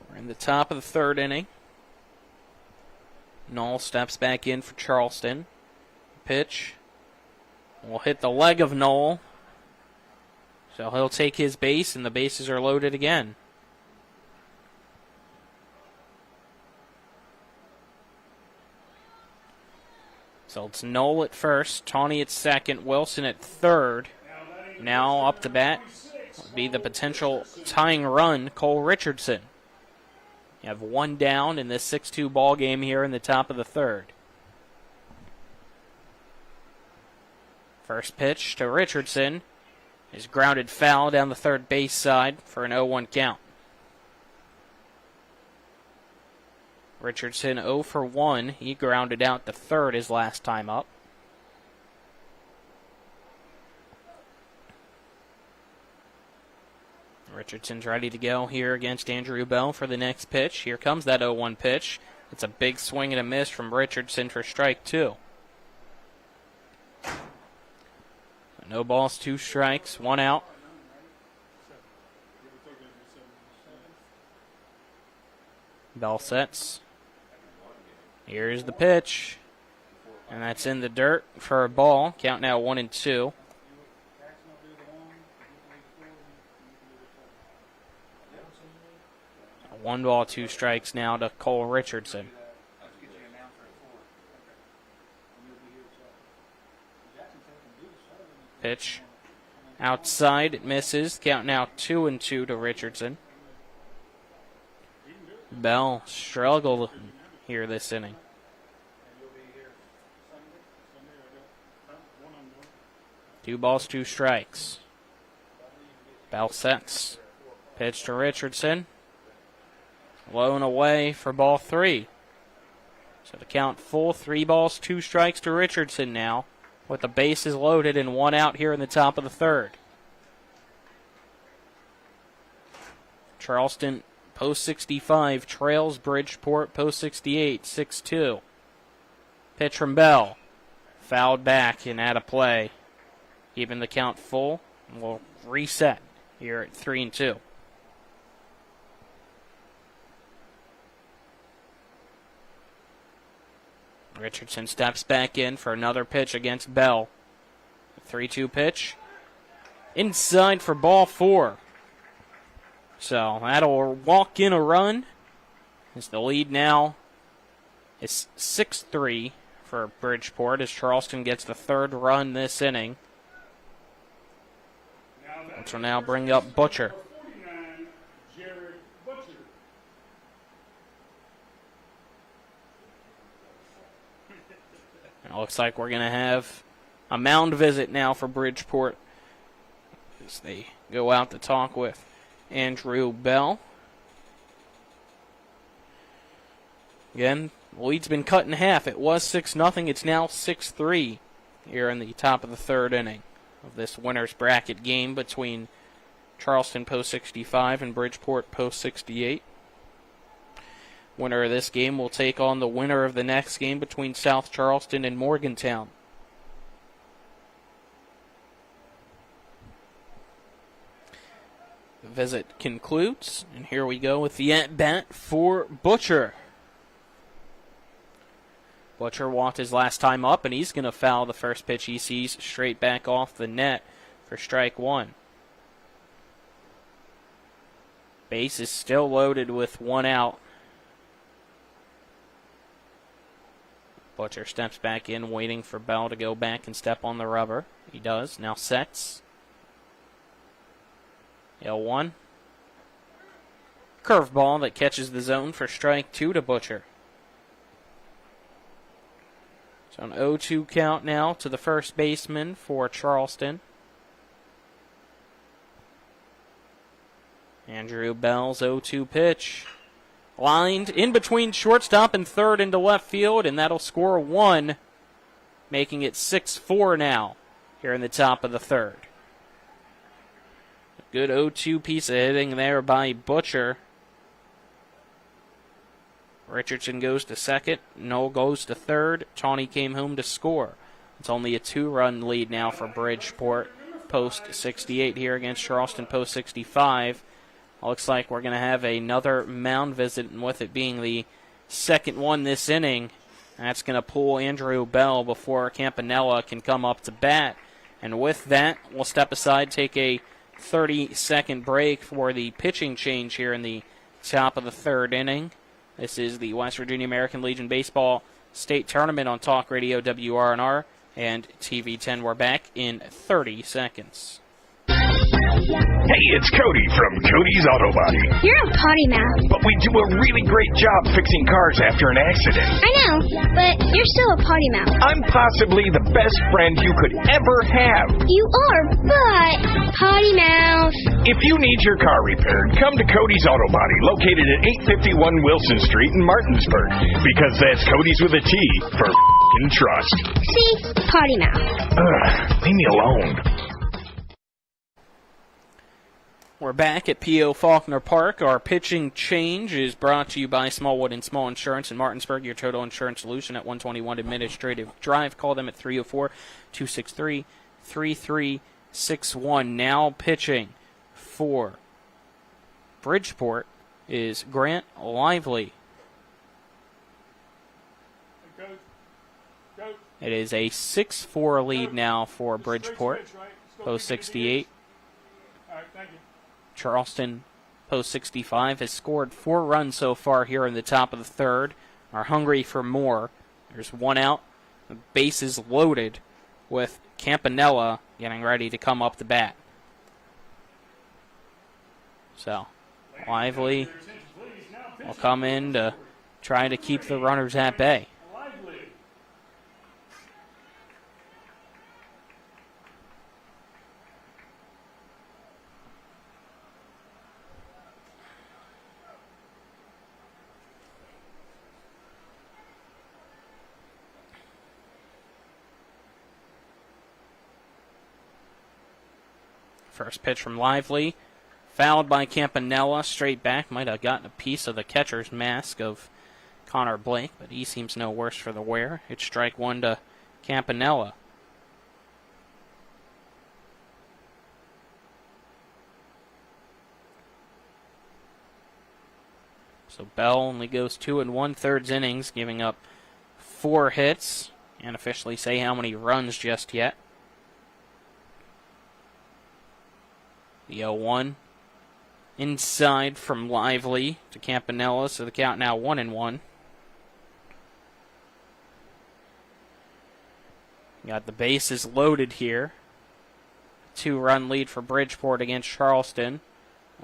Speaker 3: We're in the top of the third inning. Knoll steps back in for Charleston. Pitch will hit the leg of Knoll. So he'll take his base, and the bases are loaded again. So it's Knoll at first, Tawney at second, Wilson at third. Now up to bat would be the potential tying run, Cole Richardson. You have 1 down in this 6-2 ball game here in the top of the third. First pitch to Richardson is grounded foul down the third base side for an 0-1 count. Richardson 0 for 1. He grounded out to third his last time up. Richardson's ready to go here against Andrew Bell for the next pitch. Here comes that 0-1 pitch. It's a big swing and a miss from Richardson for strike 2. No balls, 2 strikes, 1 out. Bell sets. Here's the pitch. And that's in the dirt for a ball. Count now 1-2. A 1 ball, 2 strikes now to Cole Richardson. Pitch. Outside, it misses. Count now 2-2 to Richardson. Bell struggled here this inning. Two balls, 2 strikes. Bell sets. Pitch to Richardson. Low and away for ball 3. So the count full, 3 balls, 2 strikes to Richardson now, with the bases loaded and 1 out here in the top of the third. Charleston post 65 trails Bridgeport post 68, 6-2. Pitch from Bell. Fouled back and out of play. Keeping the count full. And we'll reset here at 3-2. Richardson steps back in for another pitch against Bell. 3-2 pitch. Inside for ball 4. So that'll walk in a run. As the lead now is 6-3 for Bridgeport as Charleston gets the 3rd run this inning. Which will now bring up Butcher. It looks like we're going to have a mound visit now for Bridgeport as they go out to talk with Andrew Bell. Again, the lead's been cut in half. It was 6-0. It's now 6-3 here in the top of the third inning of this winner's bracket game between Charleston Post 65 and Bridgeport Post 68. Winner of this game will take on the winner of the next game between South Charleston and Morgantown. The visit concludes, and here we go with the at-bat for Butcher. Butcher walked his last time up, and he's going to foul the first pitch he sees straight back off the net for strike one. Base is still loaded with one out. Butcher steps back in, waiting for Bell to go back and step on the rubber. He does. Now sets. 0-1. Curveball that catches the zone for strike two to Butcher. So an 0-2 count now to the first baseman for Charleston. Andrew Bell's 0-2 pitch. Lined in between shortstop and third into left field, and that'll score one, making it 6-4 now here in the top of the third. A good 0-2 piece of hitting there by Butcher. Richardson goes to second. Knoll goes to third. Tawney came home to score. It's only a 2-run lead now for Bridgeport Post 68 here against Charleston Post 65. Looks like we're going to have another mound visit, and with it being the second one this inning, that's going to pull Andrew Bell before Campanella can come up to bat. And with that, we'll step aside, take a 30-second break for the pitching change here in the top of the third inning. This is the West Virginia American Legion Baseball State Tournament on Talk Radio WRNR and TV 10. We're back in 30 seconds.
Speaker 21: Hey, it's Cody from Cody's Auto Body.
Speaker 13: You're a potty mouth.
Speaker 21: But we do a really great job fixing cars after an accident.
Speaker 13: I know, but you're still a potty mouth.
Speaker 21: I'm possibly the best friend you could ever have.
Speaker 13: You are, but potty mouth.
Speaker 21: If you need your car repaired, come to Cody's Auto Body, located at 851 Wilson Street in Martinsburg. Because that's Cody's with a T for f***ing trust.
Speaker 13: See? Potty mouth.
Speaker 21: Leave me alone.
Speaker 3: We're back at P.O. Faulkner Park. Our pitching change is brought to you by Smallwood and Small Insurance in Martinsburg, your total insurance solution at 121 Administrative Drive. Call them at 304-263-3361. Now pitching for Bridgeport is Grant Lively. It is a 6-4 lead now for Bridgeport, Post 68. Charleston Post 65 has scored 4 runs so far here in the top of the third. Are hungry for more. There's one out. The base is loaded with Campanella getting ready to come up the bat. So, Lively will come in to try to keep the runners at bay. First pitch from Lively, fouled by Campanella, straight back. Might have gotten a piece of the catcher's mask of Connor Blake, but he seems no worse for the wear. It's strike one to Campanella. So Bell only goes 2 1/3 innings, giving up 4 hits. Can't officially say how many runs just yet. The 0-1 inside from Lively to Campanella, so the count now 1-1. Got the bases loaded here. 2-run lead for Bridgeport against Charleston.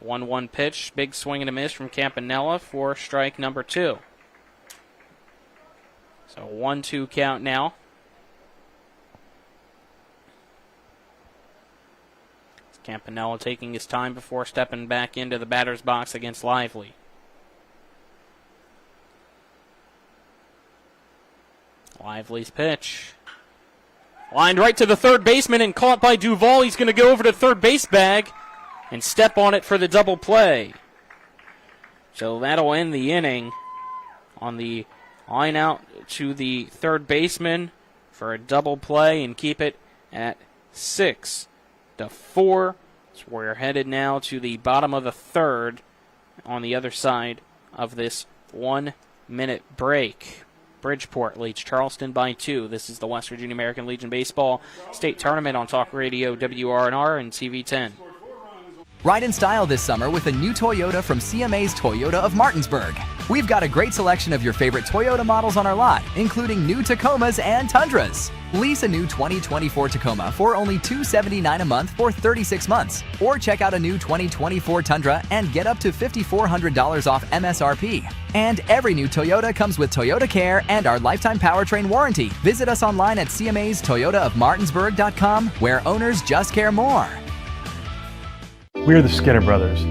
Speaker 3: 1-1 pitch, big swing and a miss from Campanella for strike number 2. So 1-2 count now. Campanella taking his time before stepping back into the batter's box against Lively. Lively's pitch. Lined right to the third baseman and caught by Duvall. He's going to go over to third base bag and step on it for the double play. So that'll end the inning on the line out to the third baseman for a double play and keep it at 6-4. So we're headed now to the bottom of the third on the other side of this 1-minute break. Bridgeport leads Charleston by 2. This is the West Virginia American Legion Baseball State Tournament on Talk Radio WRNR and TV10.
Speaker 1: Ride in style this summer with a new Toyota from CMA's Toyota of Martinsburg. We've got a great selection of your favorite Toyota models on our lot, including new Tacomas and Tundras. Lease a new 2024 Tacoma for only $279 a month for 36 months. Or check out a new 2024 Tundra and get up to $5,400 off MSRP. And every new Toyota comes with Toyota Care and our lifetime powertrain warranty. Visit us online at CMA's where owners just care more.
Speaker 5: We're the Skinner Brothers.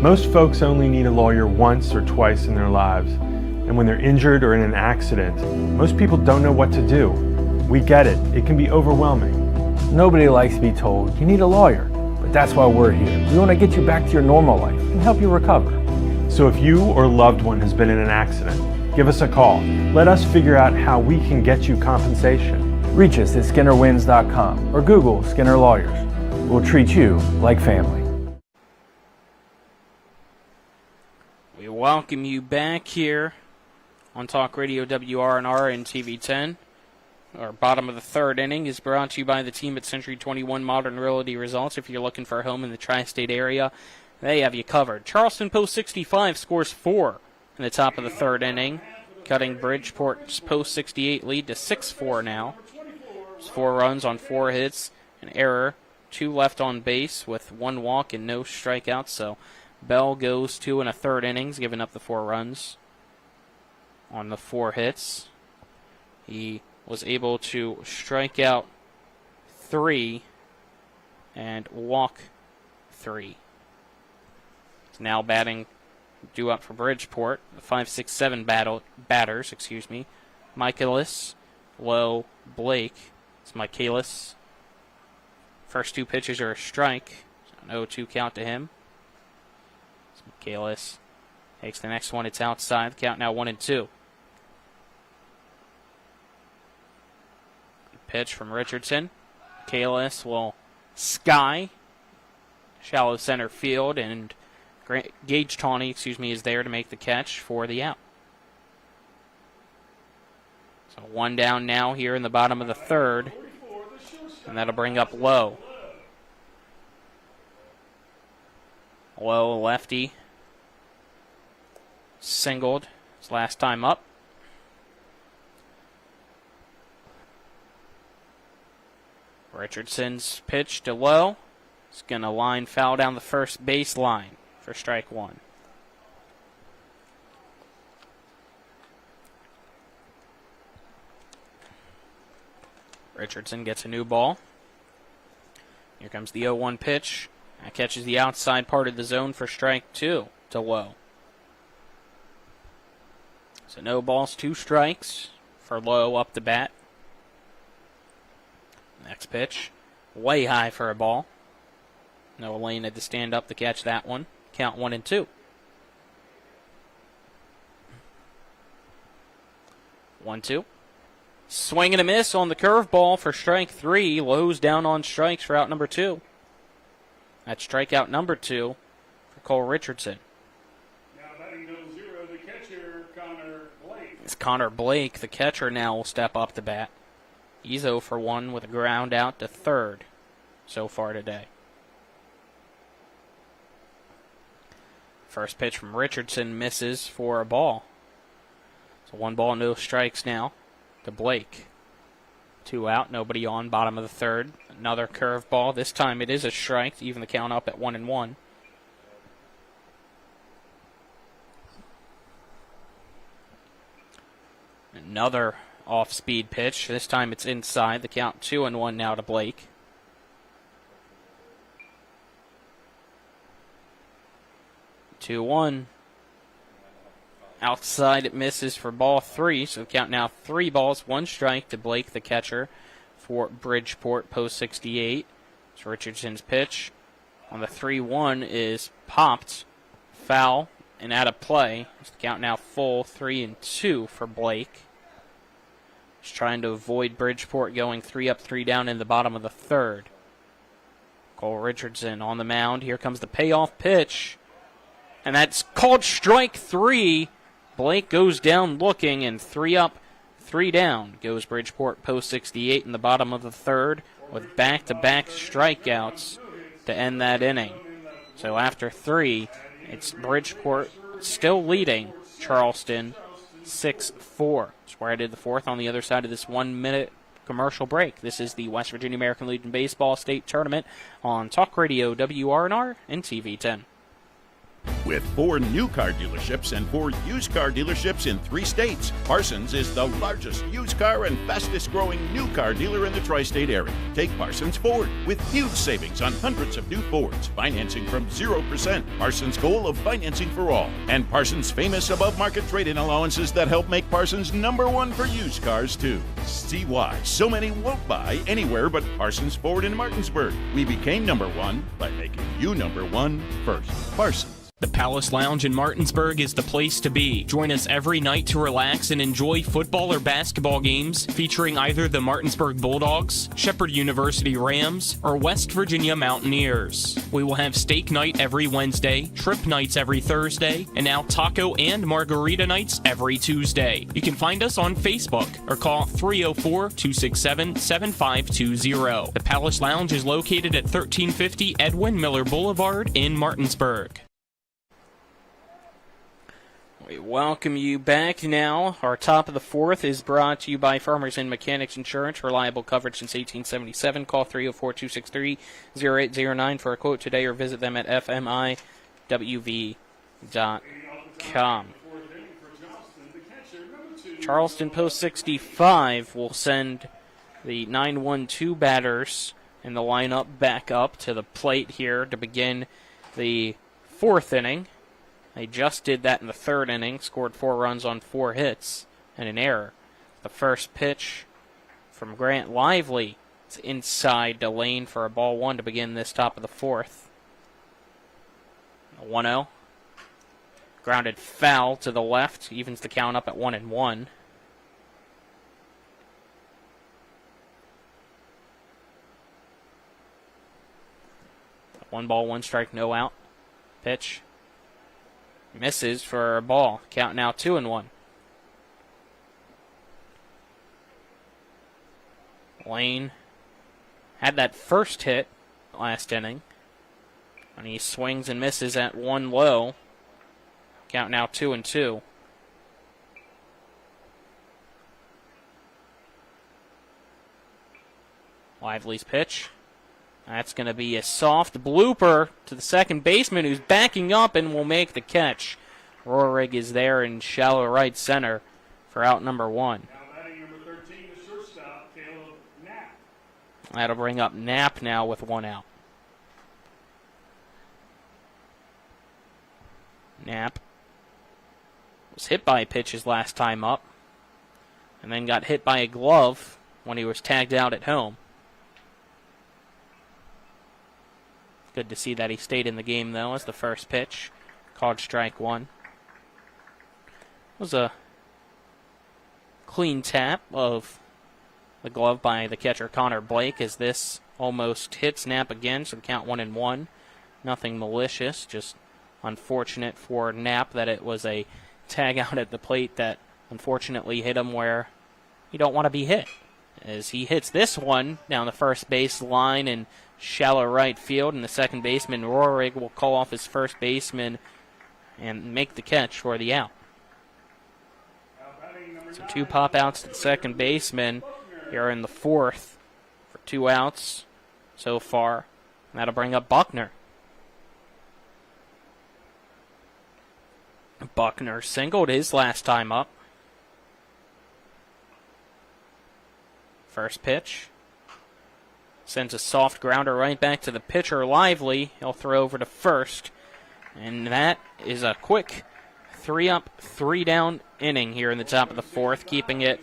Speaker 5: Most folks only need a lawyer once or twice in their lives. And when they're injured or in an accident, most people don't know what to do. We get it. It can be overwhelming.
Speaker 4: Nobody likes to be told you need a lawyer, but that's why we're here. We want to get you back to your normal life and help you recover.
Speaker 5: So if you or a loved one has been in an accident, give us a call. Let us figure out how we can get you compensation.
Speaker 4: Reach us at SkinnerWins.com or Google Skinner Lawyers. We'll treat you like family.
Speaker 3: We welcome you back here on Talk Radio WRNR and TV10. Our bottom of the third inning is brought to you by the team at Century 21 Modern Realty Results. If you're looking for a home in the tri-state area, they have you covered. Charleston Post 65 scores 4 in the top of the third inning, cutting Bridgeport's Post 68 lead to 6-4 now. It's 4 runs on 4 hits, an error, 2 left on base with 1 walk and no strikeouts. So Bell goes 2 1/3 innings, giving up the 4 runs on the 4 hits. He was able to strike out 3 and walk 3. He's now batting due up for Bridgeport. The 5, 6, 7 batters. Michaelis, Lowe, Blake. It's Michaelis. First 2 pitches are a strike. So an 0-2 count to him. It's Michaelis. Takes the next one. It's outside. The count now 1-2. Pitch from Richardson. Kalis will sky shallow center field, and Gage Tawney, is there to make the catch for the out. So 1 down now here in the bottom of the third, and that'll bring up Lowe. Lowe, lefty, singled his last time up. Richardson's pitch to Lowe. He's going to line foul down the first baseline for strike 1. Richardson gets a new ball. Here comes the 0-1 pitch. That catches the outside part of the zone for strike 2 to Lowe. So no balls, 2 strikes for Lowe up the bat. Next pitch, way high for a ball. Noah Lane had to stand up to catch that one. Count 1-2. 1-2. Swing and a miss on the curveball for strike 3. Lowe's down on strikes for out number 2. That's strikeout number 2 for Cole Richardson.
Speaker 10: Now batting 0-0, the catcher, Connor Blake.
Speaker 3: It's Connor Blake, the catcher, now will step up to bat. He's 0 for 1 with a ground out to third so far today. First pitch from Richardson misses for a ball. So 1 ball, no strikes now to Blake. 2 out, nobody on, bottom of the third. Another curveball. This time it is a strike to even the count up at 1-1. Another off-speed pitch. This time it's inside. The count 2-1 now to Blake. 2-1. Outside, it misses for ball 3, so count now 3 balls, 1 strike to Blake, the catcher, for Bridgeport, post 68. It's Richardson's pitch. On the 3-1 is popped, foul, and out of play. It's the count now full, 3-2 for Blake. Just trying to avoid Bridgeport going 3 up, 3 down in the bottom of the 3rd. Cole Richardson on the mound. Here comes the payoff pitch. And that's called strike 3. Blake goes down looking, and 3 up, 3 down goes Bridgeport, post 68 in the bottom of the 3rd with back-to-back strikeouts to end that inning. So after 3, it's Bridgeport still leading Charleston 6-4. That's where I did the 4th on the other side of this 1-minute commercial break. This is the West Virginia American Legion Baseball State Tournament on Talk Radio WRNR and TV 10.
Speaker 2: With 4 new car dealerships and 4 used car dealerships in 3 states, Parsons is the largest used car and fastest growing new car dealer in the tri-state area. Take Parsons Ford with huge savings on hundreds of new Fords, financing from 0%. Parsons' goal of financing for all, and Parsons' famous above-market trade-in allowances that help make Parsons #1 for used cars too. See why so many won't buy anywhere but Parsons Ford in Martinsburg. We became #1 by making you #1 first. Parsons.
Speaker 11: The Palace Lounge in Martinsburg is the place to be. Join us every night to relax and enjoy football or basketball games featuring either the Martinsburg Bulldogs, Shepherd University Rams, or West Virginia Mountaineers. We will have steak night every Wednesday, trip nights every Thursday, and now taco and margarita nights every Tuesday. You can find us on Facebook or call 304-267-7520. The Palace Lounge is located at 1350 Edwin Miller Boulevard in Martinsburg.
Speaker 3: We welcome you back now. Our top of the 4th is brought to you by Farmers and Mechanics Insurance. Reliable coverage since 1877. Call 304-263-0809 for a quote today or visit them at fmiwv.com. Charleston post 65 will send the 9-1-2 batters in the lineup back up to the plate here to begin the 4th inning. They just did that in the 3rd inning, scored 4 runs on 4 hits and an error. The first pitch from Grant Lively. It's inside to Lane for a ball 1 to begin this top of the 4th. 1-0. Grounded foul to the left, evens the count up at 1-1. One ball, 1 strike, no out. Pitch. Misses for a ball. Count now 2-1. Lane had that first hit last inning. And he swings and misses at 1 low. Count now 2-2. Lively's pitch. That's going to be a soft blooper to the second baseman who's backing up and will make the catch. Rohrig is there in shallow right center for out number 1. That'll bring up Knapp now with 1 out. Knapp was hit by a pitch his last time up and then got hit by a glove when he was tagged out at home. Good to see that he stayed in the game, though, as the first pitch. Called strike 1. It was a clean tap of the glove by the catcher Connor Blake as this almost hits Knapp again, so the count 1-1. Nothing malicious, just unfortunate for Knapp that it was a tag out at the plate that unfortunately hit him where you don't want to be hit. As he hits this one down the first base line and shallow right field, and the second baseman, Rohrig, will call off his first baseman and make the catch for the out. So 2 pop outs to the second baseman here in the 4th for 2 outs so far. And that'll bring up Buckner. Buckner singled his last time up. First pitch. Sends a soft grounder right back to the pitcher, Lively. He'll throw over to first. And that is a quick 3-up, 3-down inning here in the top of the fourth, keeping it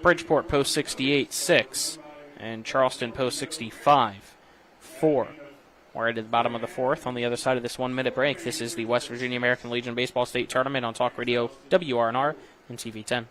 Speaker 3: Bridgeport post 68, 6, and Charleston post 65, 4. We're at the bottom of the fourth on the other side of this 1-minute break. This is the West Virginia American Legion Baseball State Tournament on Talk Radio WRNR and TV 10.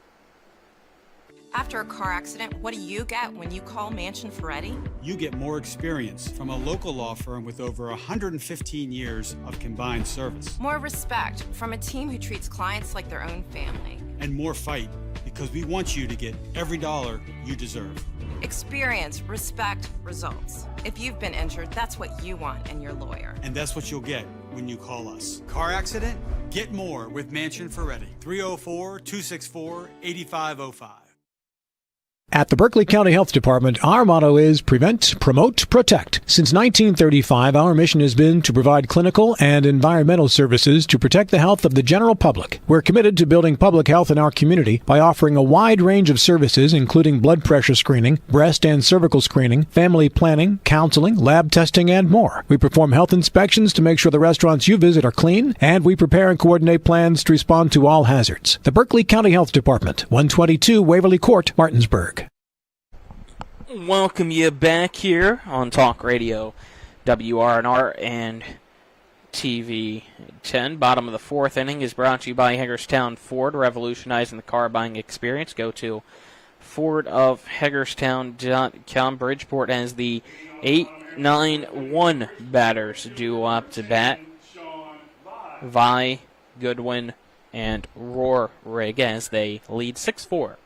Speaker 19: After a car accident, what do you get when you call Mansion Ferretti?
Speaker 20: You get more experience from a local law firm with over 115 years of combined service.
Speaker 19: More respect from a team who treats clients like their own family.
Speaker 20: And more fight, because we want you to get every dollar you deserve.
Speaker 19: Experience, respect, results. If you've been injured, that's what you want in your lawyer.
Speaker 20: And that's what you'll get when you call us. Car accident? Get more with Mansion Ferretti. 304-264-8505.
Speaker 16: At the Berkeley County Health Department, our motto is Prevent, Promote, Protect. Since 1935, our mission has been to provide clinical and environmental services to protect the health of the general public. We're committed to building public health in our community by offering a wide range of services, including blood pressure screening, breast and cervical screening, family planning, counseling, lab testing, and more. We perform health inspections to make sure the restaurants you visit are clean, and we prepare and coordinate plans to respond to all hazards. The Berkeley County Health Department, 122 Waverly Court, Martinsburg.
Speaker 3: Welcome you back here on Talk Radio, WRNR and TV 10. Bottom of the fourth inning is brought to you by Hagerstown Ford, revolutionizing the car buying experience. Go to fordofhagerstown.com. Bridgeport has the 8-9-1 batters due up to bat. Vi, Goodwin, and Rohrig as they lead 6-4.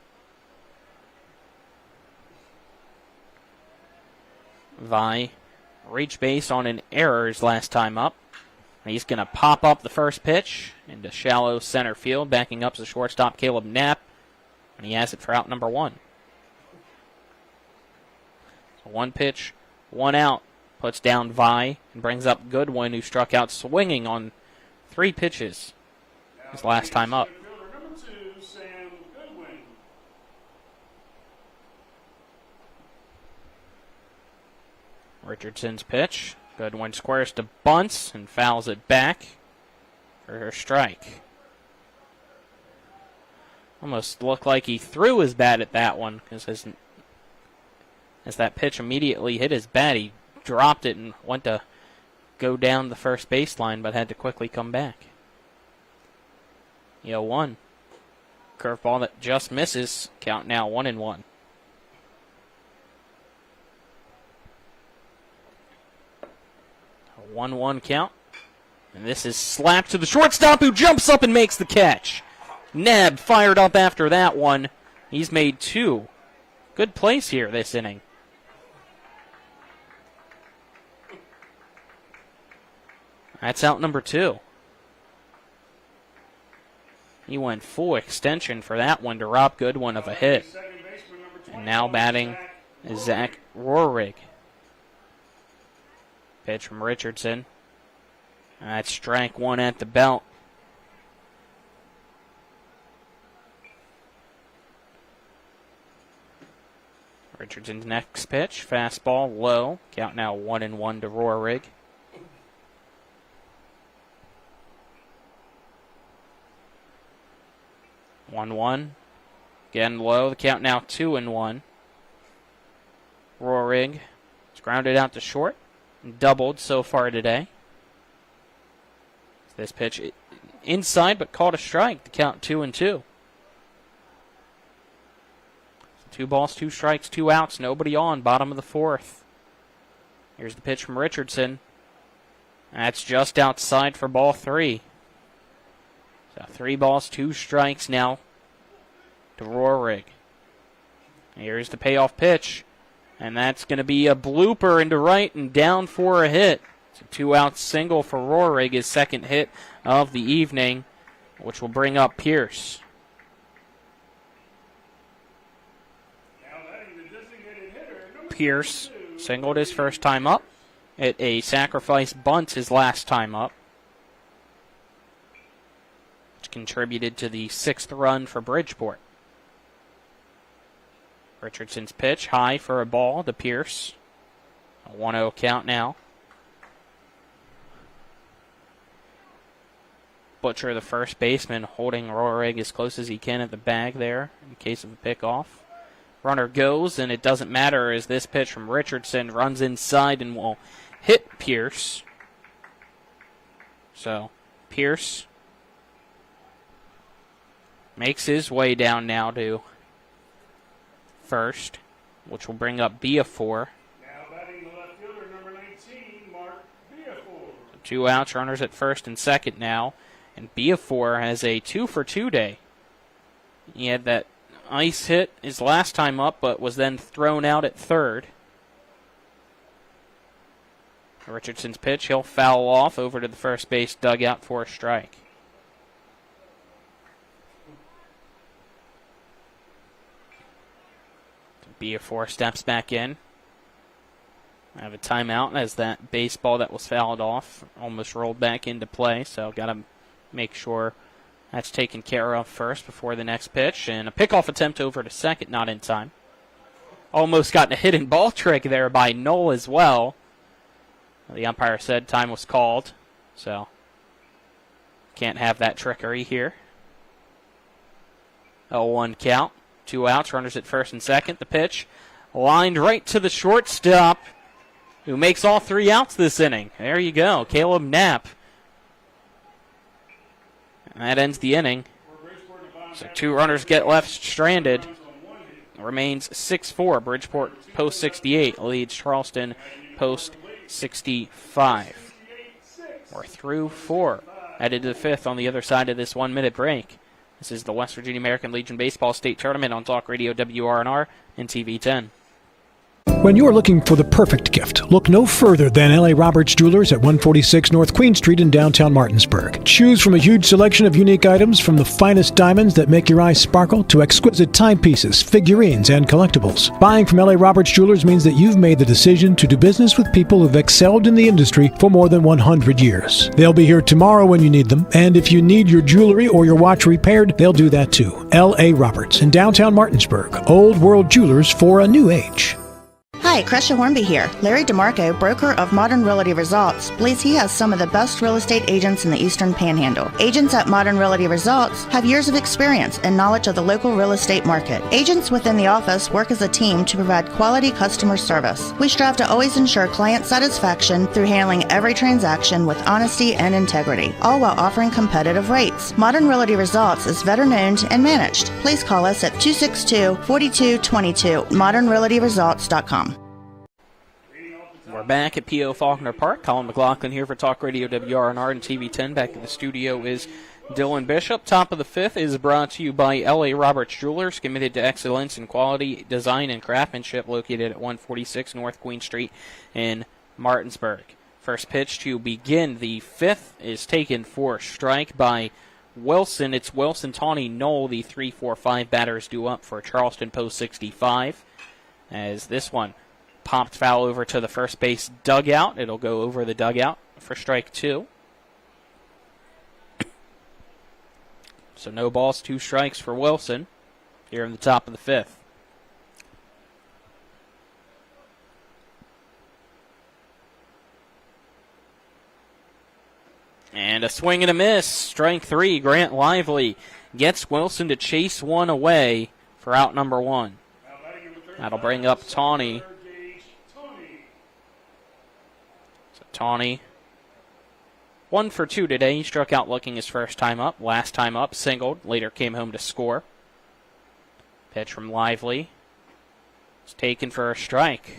Speaker 3: Vi reached base on an error his last time up. He's going to pop up the first pitch into shallow center field, backing up to the shortstop Caleb Knapp, and he has it for out number 1. So 1 pitch, 1 out, puts down Vi and brings up Goodwin, who struck out swinging on 3 pitches his last time up. Richardson's pitch. Goodwin squares to bunts and fouls it back for her strike. Almost looked like he threw his bat at that one, because as that pitch immediately hit his bat, he dropped it and went to go down the first baseline, but had to quickly come back. 0-1. Curveball that just misses. Count now 1-1. A 1-1 count. And this is slapped to the shortstop, who jumps up and makes the catch. Neb fired up after that one. He's made 2. Good plays here this inning. That's out number 2. He went full extension for that one to rob Goodwin of a hit. And now batting is Zach Rohrig. Pitch from Richardson. That's strike 1 at the belt. Richardson's next pitch, fastball low. Count now 1-1 to Rohrig. One. Again low. The count now 2-1. Rohrig is grounded out to short. Doubled so far today. This pitch inside, but called a strike. The count 2-2. 2 balls, 2 strikes, 2 outs. Nobody on. Bottom of the fourth. Here's the pitch from Richardson. That's just outside for ball 3. So 3 balls, 2 strikes now to Rohrig. Here's the payoff pitch. And that's going to be a blooper into right and down for a hit. It's a 2-out single for Rohrig, his second hit of the evening, which will bring up Pierce. Pierce singled his first time up. Hit a sacrifice bunt his last time up, which contributed to the 6th run for Bridgeport. Richardson's pitch, high for a ball to Pierce. A 1-0 count now. Butcher, the first baseman, holding Roehrig as close as he can at the bag there in case of a pickoff. Runner goes, and it doesn't matter as this pitch from Richardson runs inside and will hit Pierce. So Pierce makes his way down now to first, which will bring up Biafour.
Speaker 10: Now batting the left fielder, number 19, Mark Biafour.
Speaker 3: 2 outs, runners at first and second now. And Biafour has a 2-for-2 day. He had that ice hit his last time up, but was then thrown out at third. Richardson's pitch, he'll foul off over to the first base dugout for a strike. Biafour steps back in. I have a timeout as that baseball that was fouled off almost rolled back into play, so got to make sure that's taken care of first before the next pitch. And a pickoff attempt over to second, not in time. Almost got a hidden ball trick there by Knoll as well. The umpire said time was called, so can't have that trickery here. 0-1 count, 2 outs, runners at first and second. The pitch lined right to the shortstop, who makes all 3 outs this inning. There you go, Caleb Knapp. And that ends the inning. So 2 runners get left stranded. Remains 6-4. Bridgeport post 68 leads Charleston post 65. We're through 4. Headed to the 5th on the other side of this 1-minute break. This is the West Virginia American Legion Baseball State Tournament on Talk Radio WRNR and TV 10.
Speaker 16: When you're looking for the perfect gift, look no further than L.A. Roberts Jewelers at 146 North Queen Street in downtown Martinsburg. Choose from a huge selection of unique items, from the finest diamonds that make your eyes sparkle to exquisite timepieces, figurines, and collectibles. Buying from L.A. Roberts Jewelers means that you've made the decision to do business with people who've excelled in the industry for more than 100 years. They'll be here tomorrow when you need them, and if you need your jewelry or your watch repaired, they'll do that too. L.A. Roberts in downtown Martinsburg. Old World Jewelers for a new age.
Speaker 9: Hi, Crescia Hornby here. Larry DeMarco, broker of Modern Realty Results, believes he has some of the best real estate agents in the Eastern Panhandle. Agents at Modern Realty Results have years of experience and knowledge of the local real estate market. Agents within the office work as a team to provide quality customer service. We strive to always ensure client satisfaction through handling every transaction with honesty and integrity, all while offering competitive rates. Modern Realty Results is veteran-owned and managed. Please call us at 262-4222, modernrealtyresults.com.
Speaker 3: We're back at P.O. Faulkner Park. Colin McLaughlin here for Talk Radio WRNR and TV 10. Back in the studio is Dylan Bishop. Top of the 5th is brought to you by L.A. Roberts Jewelers, committed to excellence in quality, design, and craftsmanship, located at 146 North Queen Street in Martinsburg. First pitch to begin the 5th is taken for strike by Wilson. It's Wilson, Tawney, Knoll, the 3-4-5 batters due up for Charleston post 65. As this one popped foul over to the first base dugout. It'll go over the dugout for strike 2. So no balls, 2 strikes for Wilson here in the top of the 5th. And a swing and a miss. Strike 3. Grant Lively gets Wilson to chase one away for out number 1. That'll bring up Tawney. So Tawney, 1 for 2 today. He struck out looking his first time up. Last time up, singled. Later came home to score. Pitch from Lively. It's taken for a strike.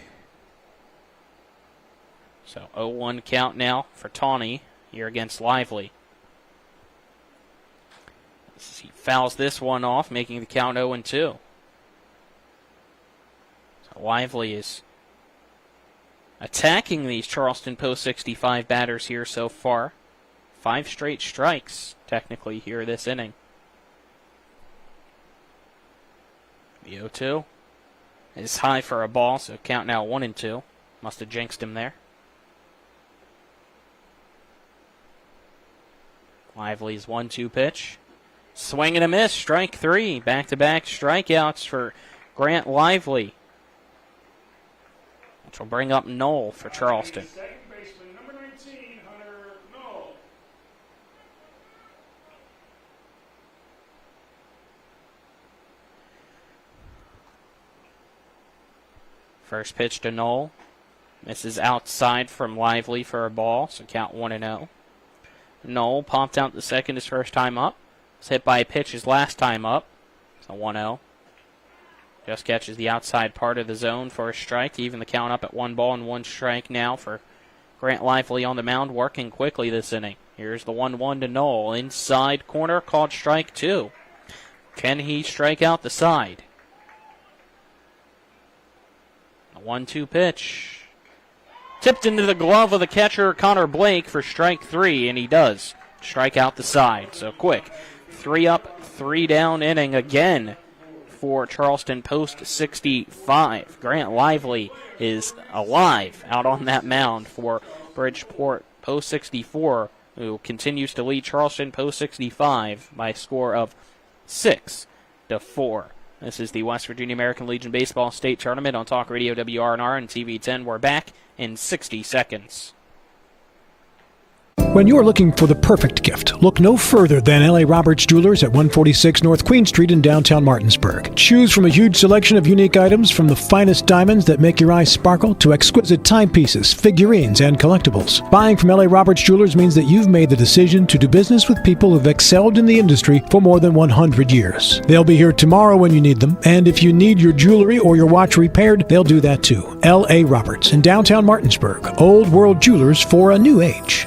Speaker 3: So 0-1 count now for Tawney here against Lively. He fouls this one off, making the count 0-2. Lively is attacking these Charleston post 65 batters here so far. 5 straight strikes, technically, here this inning. The 0-2 is high for a ball, so count now 1-2. Must have jinxed him there. Lively's 1-2 pitch. Swing and a miss, strike 3. Back-to-back strikeouts for Grant Lively, which will bring up Knoll for Charleston. First pitch to Knoll. Misses outside from Lively for a ball, so count 1-0. Knoll popped out the second his first time up. Was hit by a pitch his last time up, so 1-0. Just catches the outside part of the zone for a strike to even the count up at 1 ball and 1 strike now for Grant Lively on the mound, working quickly this inning. Here's the 1-1 to Knoll. Inside corner, called strike 2. Can he strike out the side? A 1-2 pitch. Tipped into the glove of the catcher, Connor Blake, for strike 3, and he does strike out the side. So quick, 3 up, 3 down inning again for Charleston Post 65. Grant Lively is alive out on that mound for Bridgeport Post 64, who continues to lead Charleston Post 65 by a score of 6-4. This is the West Virginia American Legion Baseball State Tournament on Talk Radio WRNR and TV 10. We're back in 60 seconds.
Speaker 16: When you're looking for the perfect gift, look no further than L.A. Roberts Jewelers at 146 North Queen Street in downtown Martinsburg. Choose from a huge selection of unique items, from the finest diamonds that make your eyes sparkle to exquisite timepieces, figurines, and collectibles. Buying from L.A. Roberts Jewelers means that you've made the decision to do business with people who've excelled in the industry for more than 100 years. They'll be here tomorrow when you need them, and if you need your jewelry or your watch repaired, they'll do that too. L.A. Roberts in downtown Martinsburg. Old World Jewelers for a new age.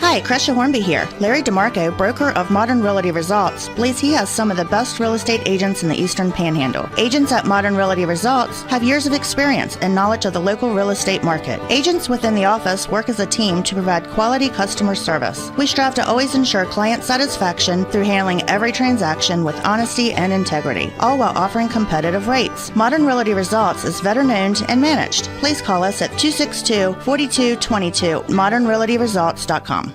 Speaker 9: Hi, Crescia Hornby here. Larry DeMarco, broker of Modern Realty Results, believes he has some of the best real estate agents in the Eastern Panhandle. Agents at Modern Realty Results have years of experience and knowledge of the local real estate market. Agents within the office work as a team to provide quality customer service. We strive to always ensure client satisfaction through handling every transaction with honesty and integrity, all while offering competitive rates. Modern Realty Results is veteran-owned and managed. Please call us at 262-4222, modernrealtyresults.com.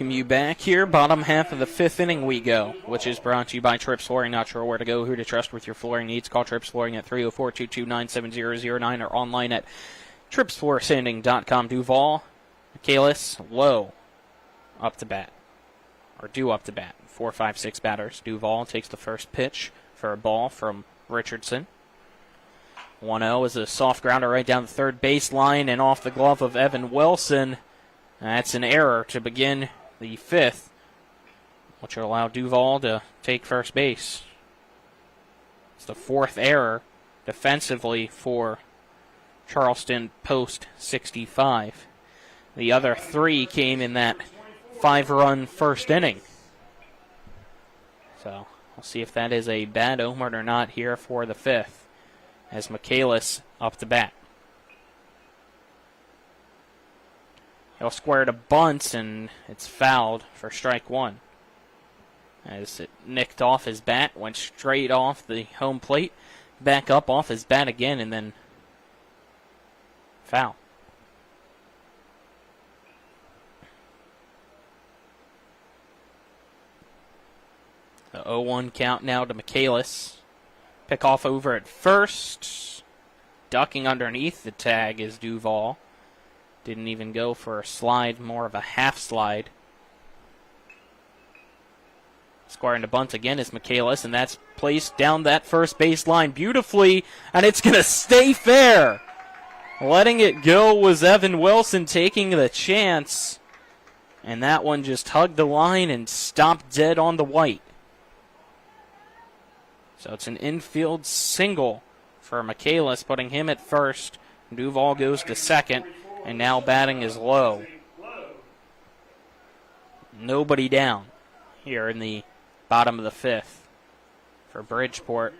Speaker 3: You back here, bottom half of the 5th inning we go, which is brought to you by Trips Flooring. Not sure where to go, who to trust with your flooring needs. Call Trips Flooring at 304-229-7009 or online at tripsfloorsanding.com. Duval, Michaelis, low, up to bat, or due up to bat. 4, 5, 6 batters. Duval takes the first pitch for a ball from Richardson. 1-0 is a soft grounder right down the third baseline and off the glove of Evan Wilson. That's an error to begin the 5th, which will allow Duval to take first base. It's the 4th error defensively for Charleston Post 65. The other 3 came in that 5-run first inning. So we'll see if that is a bad omen or not here for the 5th, as Michaelis up to bat. He'll square to bunts, and it's fouled for strike 1. As it nicked off his bat, went straight off the home plate, back up off his bat again, and then foul. The 0-1 count now to Michaelis. Pick off over at first. Ducking underneath the tag is Duval. Didn't even go for a slide, more of a half slide. Squaring to bunt again is Michaelis, and that's placed down that first base line beautifully, and it's going to stay fair. Letting it go was Evan Wilson taking the chance, and that one just hugged the line and stopped dead on the white. So it's an infield single for Michaelis, putting him at first. Duval goes to second, and now batting is low. Nobody down here in the bottom of the 5th for Bridgeport.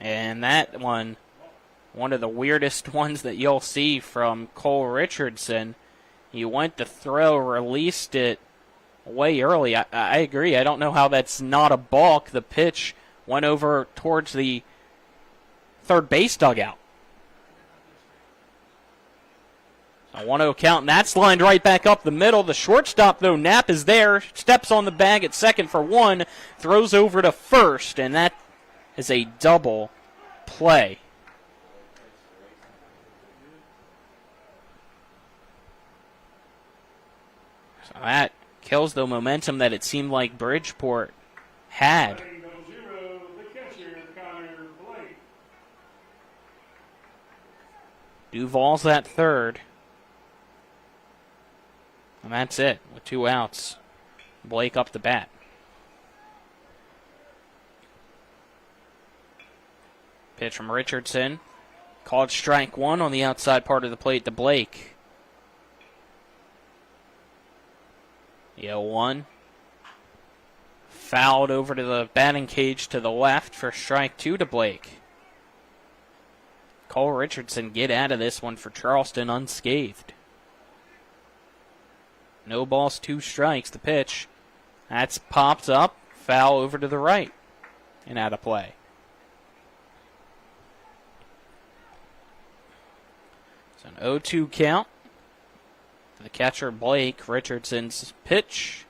Speaker 3: And that one of the weirdest ones that you'll see from Cole Richardson. He went to throw, released it way early. I agree. I don't know how that's not a balk. The pitch went over towards the third base dugout. A 1-0 count, and that's lined right back up the middle. The shortstop, though, Knapp is there, steps on the bag at second for 1, throws over to first, and that is a double play. So that kills the momentum that it seemed like Bridgeport had. Duvall's at third. And that's it with 2 outs. Blake up to bat. Pitch from Richardson. Called strike 1 on the outside part of the plate to Blake. The 0-1. Fouled over to the batting cage to the left for strike 2 to Blake. Cole Richardson get out of this one for Charleston unscathed. No balls, 2 strikes. The pitch. That's popped up. Foul over to the right. And out of play. It's an 0-2 count. The catcher, Blake. Richardson's pitch.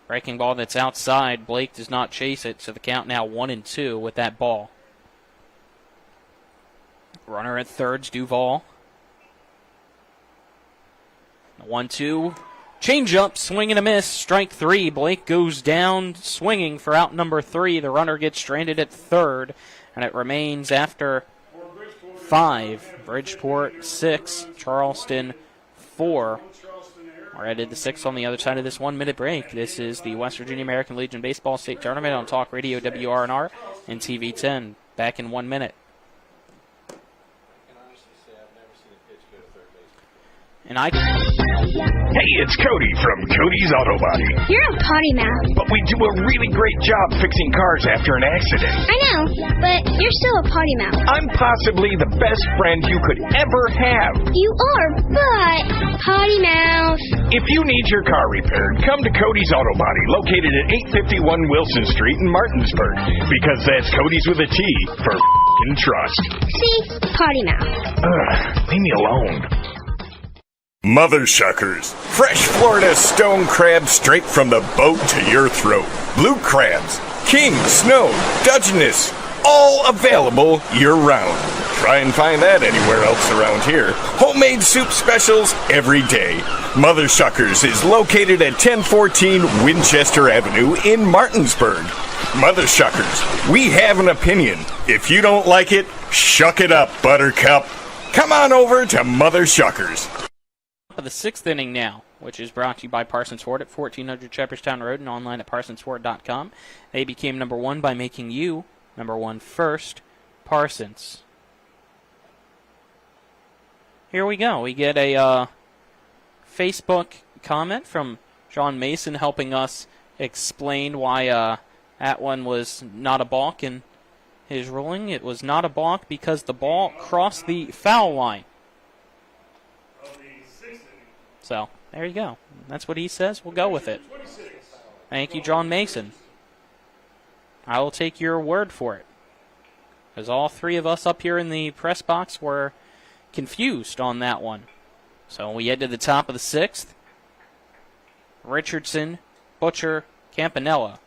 Speaker 3: Breaking ball that's outside. Blake does not chase it, so the count now 1-2 with that ball. Runner at third's Duvall. 1-2. Change up, swing and a miss. Strike 3. Blake goes down swinging for out number 3. The runner gets stranded at third, and it remains after 5. Bridgeport 6. Charleston 4. We're headed to 6 on the other side of this 1-minute break. This is the West Virginia American Legion Baseball State Tournament on Talk Radio WRNR and TV 10. Back in 1 minute.
Speaker 21: Hey, it's Cody from Cody's Auto Body.
Speaker 13: You're a potty mouth.
Speaker 21: But we do a really great job fixing cars after an accident.
Speaker 13: I know, but you're still a potty mouth.
Speaker 21: I'm possibly the best friend you could ever have.
Speaker 13: You are, but potty mouth.
Speaker 21: If you need your car repaired, come to Cody's Auto Body, located at 851 Wilson Street in Martinsburg. Because that's Cody's with a T for f***ing trust.
Speaker 13: See? Potty mouth.
Speaker 21: Leave me alone. Mother Shuckers. Fresh Florida stone crab straight from the boat to your throat. Blue crabs, king, snow, Dutchness, all available year-round. Try and find that anywhere else around here. Homemade soup specials every day. Mother Shuckers is located at 1014 Winchester Avenue in Martinsburg. Mother Shuckers, we have an opinion. If you don't like it, shuck it up, Buttercup. Come on over to Mother Shuckers.
Speaker 3: Of the 6th inning now, which is brought to you by Parsons Ford at 1400 Shepherdstown Road and online at parsonsford.com. They became number 1 by making you number 1 first. Parsons. Here we go. We get a Facebook comment from John Mason helping us explain why that one was not a balk in his ruling. It was not a balk because the ball crossed the foul line. So, there you go. That's what he says. We'll go with it. Thank you, John Mason. I will take your word for it. Because all 3 of us up here in the press box were confused on that one. So we head to the top of the 6th. Richardson, Butcher, Campanella.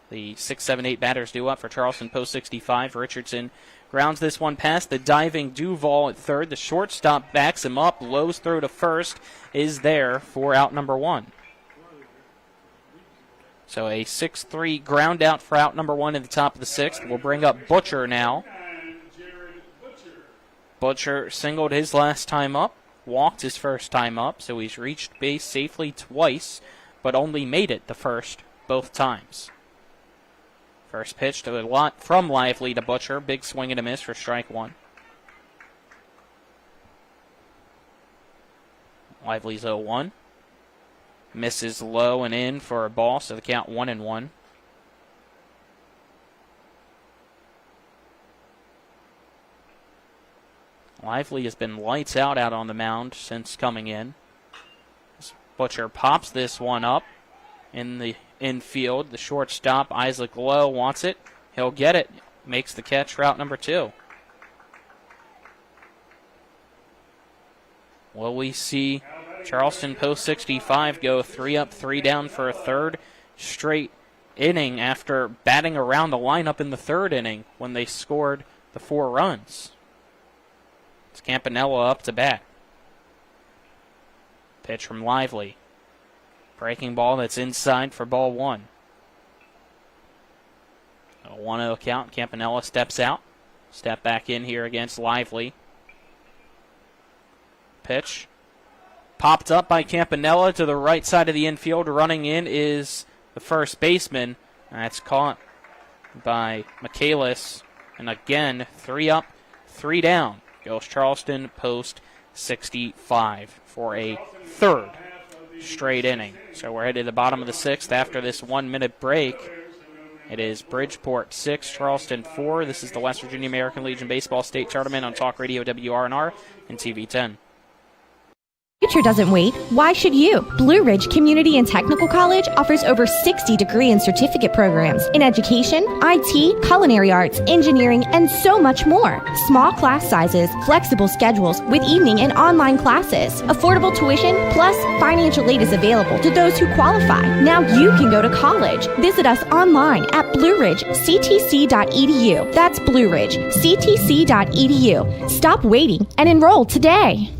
Speaker 3: The 6, 7, 8 batters due up for Charleston Post 65. Richardson grounds this one past the diving Duvall at third. The shortstop backs him up. Lowe's throw to first is there for out number 1. So a 6-3 ground out for out number 1 in the top of the 6th. We'll bring up Butcher now. Butcher singled his last time up, walked his first time up, so he's reached base safely twice, but only made it the first both times. First pitch to a lot from Lively to Butcher. Big swing and a miss for strike 1. Lively's 0-1. Misses low and in for a ball, so the count 1-1. Lively has been lights out on the mound since coming in. Butcher pops this one up in the infield. The shortstop, Isaac Lowe, wants it. He'll get it. Makes the catch for out number 2. Will we see Charleston Post 65 go 3 up, 3 down for a third straight inning after batting around the lineup in the 3rd inning when they scored the 4 runs? It's Campanella up to bat. Pitch from Lively. Breaking ball that's inside for ball 1. A 1-0 count. Campanella steps out. Step back in here against Lively. pitch. Popped up by Campanella to the right side of the infield. Running in is the first baseman. That's caught by Michaelis. And again, 3 up, 3 down. Goes Charleston post 65 for a third straight inning. So we're headed to the bottom of the 6th after this 1-minute break. It is Bridgeport 6, Charleston 4. This is the West Virginia American Legion Baseball State Tournament on Talk Radio WRNR and TV 10.
Speaker 6: Future doesn't wait. Why should you? Blue Ridge Community and Technical College offers over 60 degree and certificate programs in education, IT, culinary arts, engineering, and so much more. Small class sizes, flexible schedules with evening and online classes, affordable tuition, plus financial aid is available to those who qualify. Now you can go to college. Visit us online at blueridgectc.edu. That's blueridgectc.edu. Stop waiting and enroll today.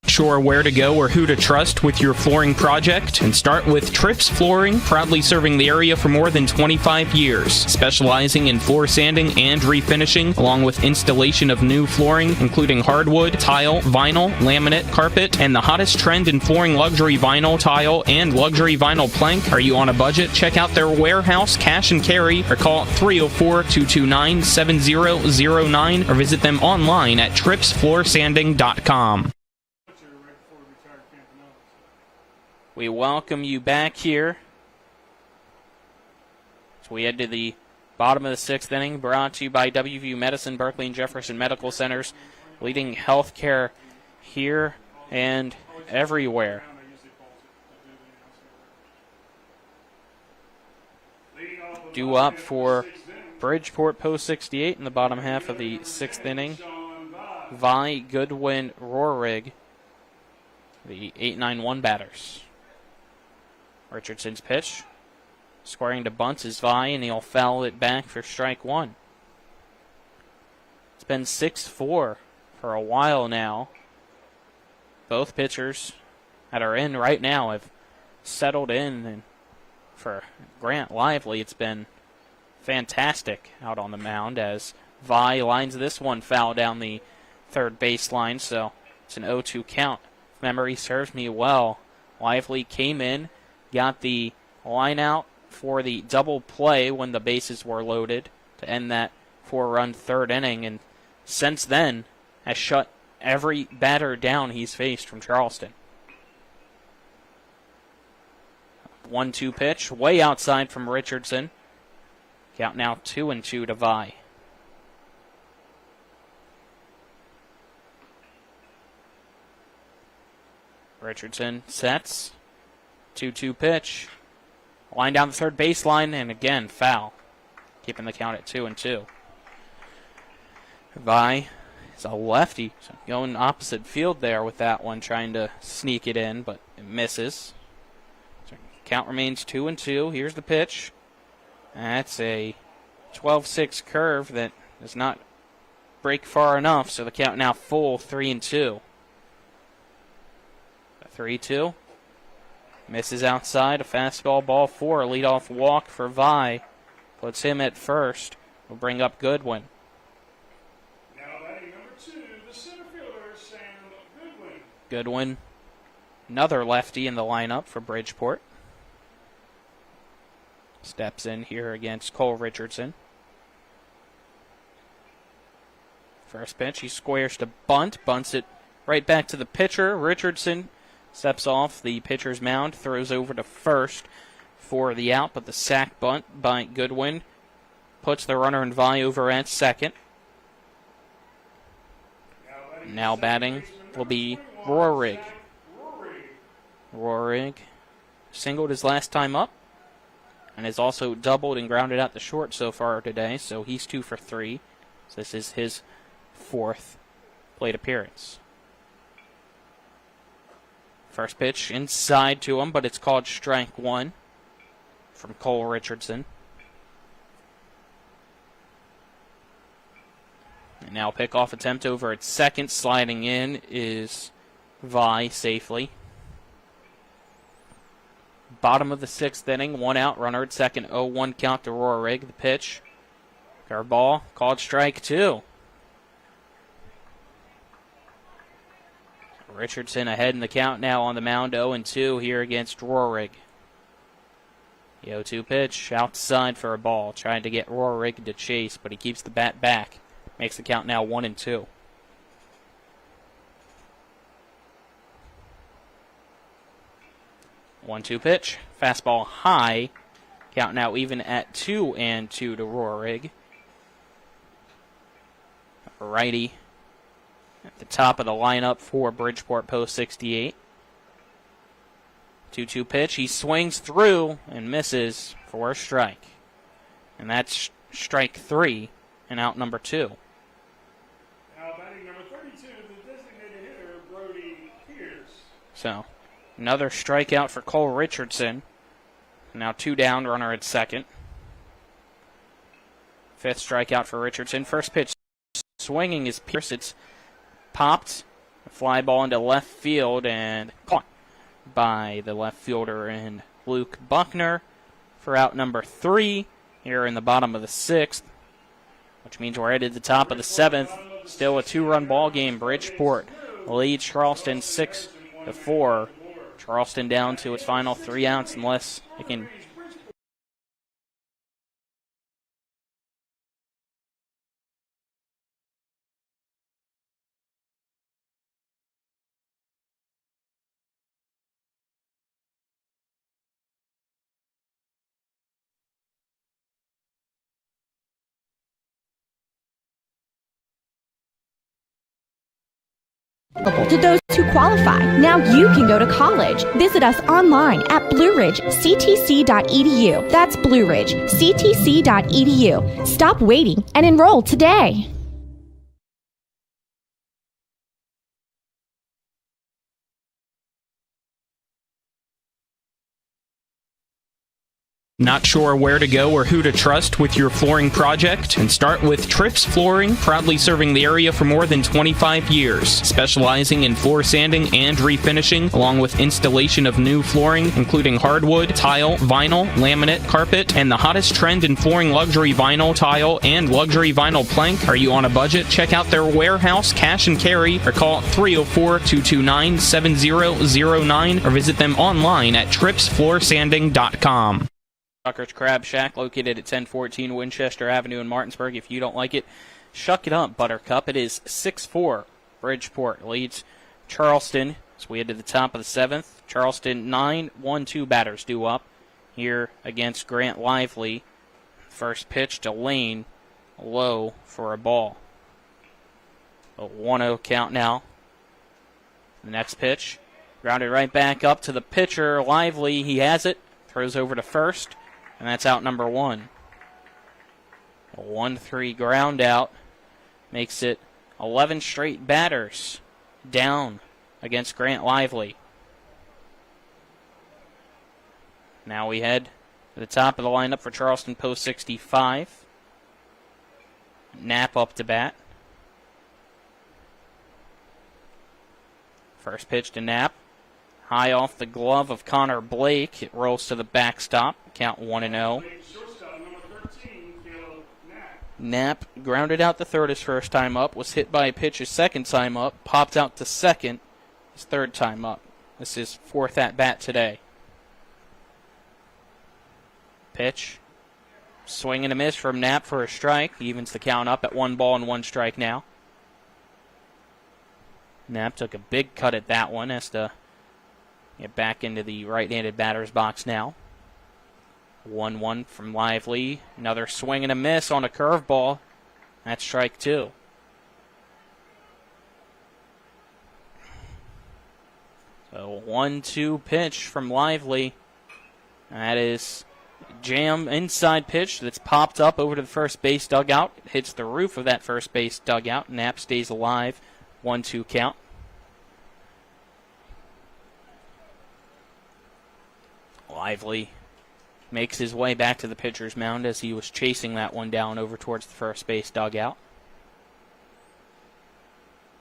Speaker 11: Sure where to go or who to trust with your flooring project? And start with Trips Flooring, proudly serving the area for more than 25 years, specializing in floor sanding and refinishing, along with installation of new flooring, including hardwood, tile, vinyl, laminate, carpet, and the hottest trend in flooring, luxury vinyl, tile, and luxury vinyl plank. Are you on a budget? Check out their warehouse, cash and carry, or call 304-229-7009, or visit them online at tripsfloorsanding.com.
Speaker 3: We welcome you back here. So we head to the bottom of the 6th inning, brought to you by WVU Medicine, Berkeley and Jefferson Medical Centers, leading healthcare here and everywhere. Due up for Bridgeport post 68 in the bottom half of the 6th inning. Vi, Goodwin, Roerig, the 8-9-1 batters. Richardson's pitch. Squaring to bunts is Vi, and he'll foul it back for strike 1. It's been 6-4 for a while now. Both pitchers that are in right now have settled in, and for Grant Lively, it's been fantastic out on the mound as Vi lines this one foul down the third baseline, so it's an 0-2 count. If memory serves me well, Lively came in, got the line out for the double play when the bases were loaded to end that 4-run third inning, and since then has shut every batter down he's faced from Charleston. 1-2 pitch, way outside from Richardson. Count now 2-2 to Vi. Richardson sets. 2-2 pitch. Line down the third baseline, and again, foul. Keeping the count at 2-2. Vi is a lefty, so going opposite field there with that one, trying to sneak it in, but it misses. So count remains 2-2. Here's the pitch. That's a 12-6 curve that does not break far enough, so the count now full 3-2. 3-2. Misses outside, a fastball, ball 4, leadoff walk for Vi. Puts him at first. Will bring up Goodwin.
Speaker 10: Now batting number 2, the center fielder, Sam Goodwin.
Speaker 3: Goodwin, another lefty in the lineup for Bridgeport. Steps in here against Cole Richardson. First pitch, he squares to bunt, bunts it right back to the pitcher. Richardson steps off the pitcher's mound, throws over to first for the out, but the sac bunt by Goodwin puts the runner and Vi over at second. Now batting will be Roerig. Roerig singled his last time up and has also doubled and grounded out the short so far today, so he's 2 for 3. So this is his 4th plate appearance. First pitch inside to him, but it's called strike 1 from Cole Richardson. And now pickoff attempt over at second. Sliding in is Vi safely. Bottom of the 6th inning, 1 out, runner at second, 0-1 count to Roerig. The pitch, curveball, called strike 2. Richardson ahead in the count now on the mound, 0-2 here against Roerig. The 0-2 pitch outside for a ball, trying to get Roerig to chase, but he keeps the bat back. Makes the count now 1-2. One-two pitch, fastball high. Count now even at 2-2 to Roerig. Righty at the top of the lineup for Bridgeport Post 68. 2-2 pitch. He swings through and misses for a strike. And that's strike 3 and out number 2.
Speaker 10: Now batting number 32, the designated hitter, Brody Pierce.
Speaker 3: So, another strikeout for Cole Richardson. Now 2 down, runner at second. 5th strikeout for Richardson. First pitch swinging is Pierce. It's popped. A fly ball into left field and caught by the left fielder and Luke Buckner for out number 3 here in the bottom of the 6th, which means we're headed to the top of the 7th. Still a 2-run ball game. Bridgeport leads Charleston 6-4. Charleston down to its final 3 outs unless it can.
Speaker 6: To those who qualify, now you can go to college. Visit us online at blueridgectc.edu. That's blueridgectc.edu. Stop waiting and enroll today.
Speaker 11: Not sure where to go or who to trust with your flooring project? And start with Trips Flooring, proudly serving the area for more than 25 years, specializing in floor sanding and refinishing, along with installation of new flooring, including hardwood, tile, vinyl, laminate, carpet, and the hottest trend in flooring, luxury vinyl, tile, and luxury vinyl plank. Are you on a budget? Check out their warehouse, cash and carry, or call 304-229-7009, or visit them online at tripsfloorsanding.com.
Speaker 3: Tucker's Crab Shack, located at 1014 Winchester Avenue in Martinsburg. If you don't like it, shuck it up, Buttercup. It is 6-4. Bridgeport leads Charleston as we head to the top of the 7th. Charleston 9-1-2 batters due up here against Grant Lively. First pitch to Lane, low for a ball. A 1-0 count now. The next pitch, grounded right back up to the pitcher, Lively. He has it, throws over to first. And that's out number 1. A 1-3 ground out makes it 11 straight batters down against Grant Lively. Now we head to the top of the lineup for Charleston Post 65. Knapp up to bat. First pitch to Knapp. High off the glove of Connor Blake. It rolls to the backstop. Count 1-0. Knapp grounded out the third his first time up. Was hit by a pitch his second time up. Popped out to second his third time up. This is 4th at bat today. Pitch. Swing and a miss from Knapp for a strike. He evens the count up at 1-1 strike now. Knapp took a big cut at that one. Has to get back into the right-handed batter's box now. 1-1 from Lively. Another swing and a miss on a curveball. That's strike 2. So 1-2 pitch from Lively. That is jam inside pitch that's popped up over to the first base dugout. It hits the roof of that first base dugout. Knapp stays alive. 1-2 count. Lively makes his way back to the pitcher's mound as he was chasing that one down over towards the first base dugout.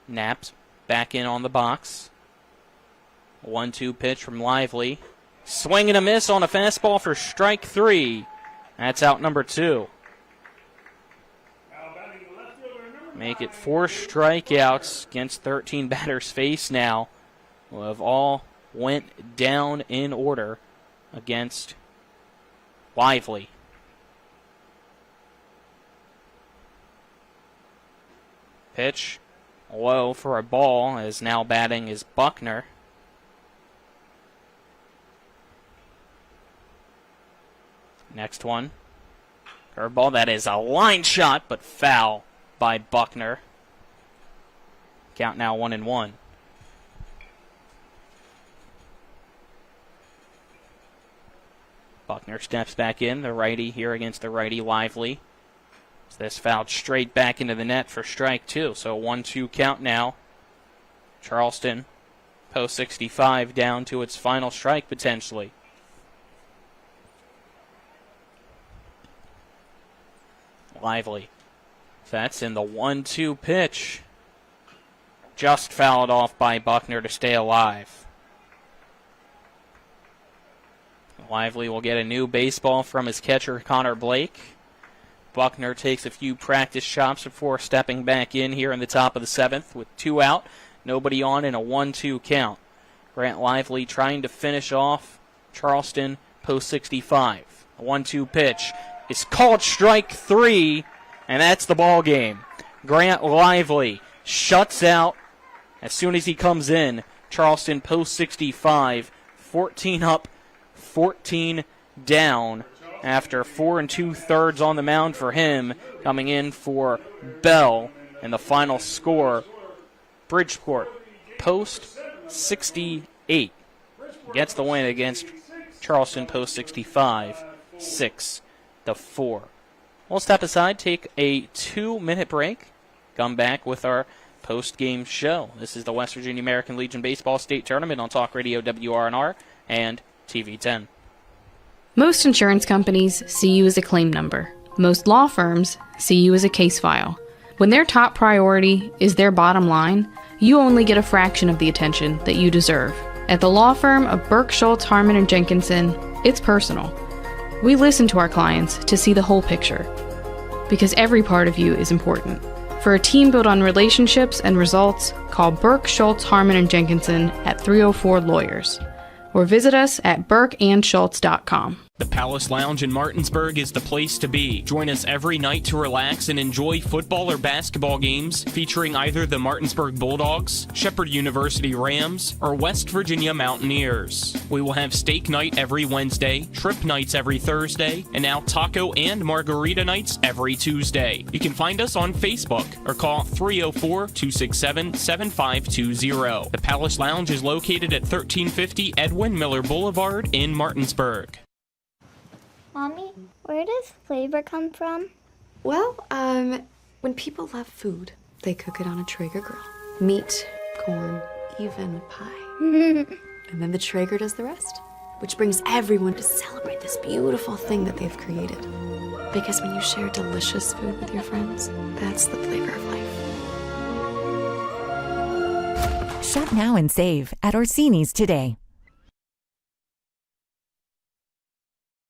Speaker 3: Knapp's back in on the box. 1-2 pitch from Lively. Swing and a miss on a fastball for strike 3. That's out number 2. Make it 4 strikeouts against 13 batters face now who have all went down in order against Lively. Pitch low for a ball, as now batting is Buckner. Next one. Curveball, that is a line shot, but foul by Buckner. Count now 1-1. Buckner steps back in, the righty here against the righty Lively. This fouled straight back into the net for strike two. So 1-2 count now. Charleston, post 65, down to its final strike potentially. Lively. That's in the 1-2 pitch. Just fouled off by Buckner to stay alive. Lively will get a new baseball from his catcher, Connor Blake. Buckner takes a few practice shots before stepping back in here in the top of the seventh with 2 out, nobody on, in a 1-2 count. Grant Lively trying to finish off Charleston post 65. A 1-2 pitch is called strike 3, and that's the ball game. Grant Lively shuts out as soon as he comes in. Charleston post 65, 14 up, 14 down. After 4 2/3 on the mound for him, coming in for Bell. And the final score, Bridgeport, post 68, gets the win against Charleston post 65, 6-4. We'll step aside, take a 2-minute break, come back with our post-game show. This is the West Virginia American Legion Baseball State Tournament on Talk Radio WRNR and TV 10.
Speaker 12: Most insurance companies see you as a claim number. Most law firms see you as a case file. When their top priority is their bottom line, you only get a fraction of the attention that you deserve. At the law firm of Burke, Schultz, Harmon & Jenkinson, it's personal. We listen to our clients to see the whole picture, because every part of you is important. For a team built on relationships and results, call Burke, Schultz, Harmon & Jenkinson at 304-LAWYERS. Or visit us at burkeandschultz.com.
Speaker 11: The Palace Lounge in Martinsburg is the place to be. Join us every night to relax and enjoy football or basketball games featuring either the Martinsburg Bulldogs, Shepherd University Rams, or West Virginia Mountaineers. We will have steak night every Wednesday, trip nights every Thursday, and now taco and margarita nights every Tuesday. You can find us on Facebook or call 304-267-7520. The Palace Lounge is located at 1350 Edwin Miller Boulevard in Martinsburg.
Speaker 13: Mommy, where does flavor come from?
Speaker 14: Well, when people love food, they cook it on a Traeger grill. Meat, corn, even pie. And then the Traeger does the rest, which brings everyone to celebrate this beautiful thing that they've created. Because when you share delicious food with your friends, that's the flavor of life.
Speaker 15: Shop now and save at Orsini's today.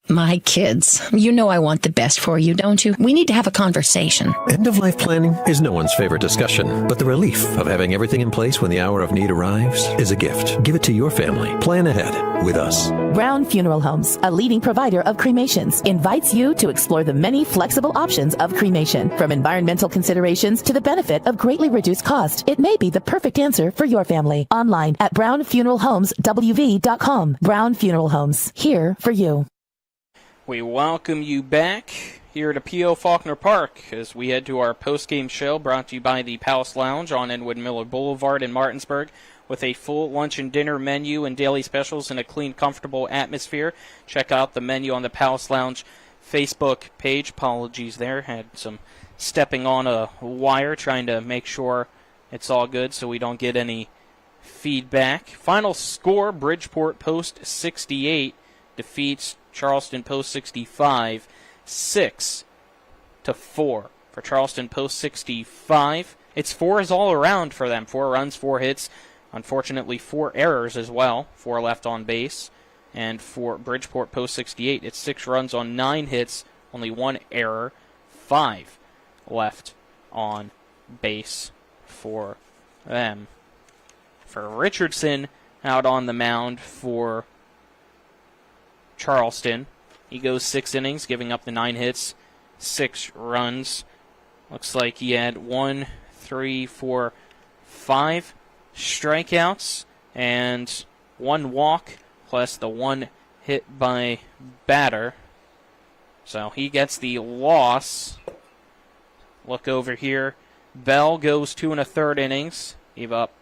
Speaker 7: My kids, you know I want the best for you, don't you? We need to have a conversation.
Speaker 22: End-of-life planning is no one's favorite discussion, but the relief of having everything in place when the hour of need arrives is a gift. Give it to your family. Plan ahead with us.
Speaker 23: Brown Funeral Homes, a leading provider of cremations, invites you to explore the many flexible options of cremation. From environmental considerations to the benefit of greatly reduced cost, it may be the perfect answer for your family. Online at brownfuneralhomeswv.com. Brown Funeral Homes, here for you.
Speaker 3: We welcome you back here to P.O. Faulkner Park as we head to our post-game show brought to you by the Palace Lounge on Edwin Miller Boulevard in Martinsburg with a full lunch and dinner menu and daily specials in a clean, comfortable atmosphere. Check out the menu on the Palace Lounge Facebook page. Apologies there. Had some stepping on a wire trying to make sure it's all good so we don't get any feedback. Final score, Bridgeport post 68 defeats Charleston post 65, 6-4 for Charleston post 65. It's 4s all around for them. 4 runs, 4 hits. Unfortunately, 4 errors as well. 4 left on base. And for Bridgeport post 68, it's 6 runs on 9 hits, only 1 error, 5 left on base for them. For Richardson, out on the mound for Charleston. He goes 6 innings, giving up the 9 hits, 6 runs. Looks like he had 1, 3, 4, 5 strikeouts and 1 walk, plus the 1 hit by batter. So he gets the loss. Look over here. Bell goes 2 1/3 innings. Gave up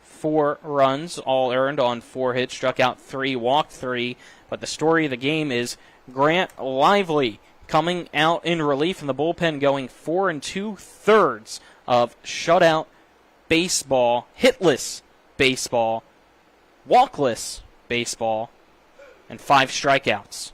Speaker 3: 4 runs, all earned on 4 hits, struck out 3, walked 3. But the story of the game is Grant Lively coming out in relief in the bullpen, going 4 2/3 of shutout baseball, hitless baseball, walkless baseball, and 5 strikeouts.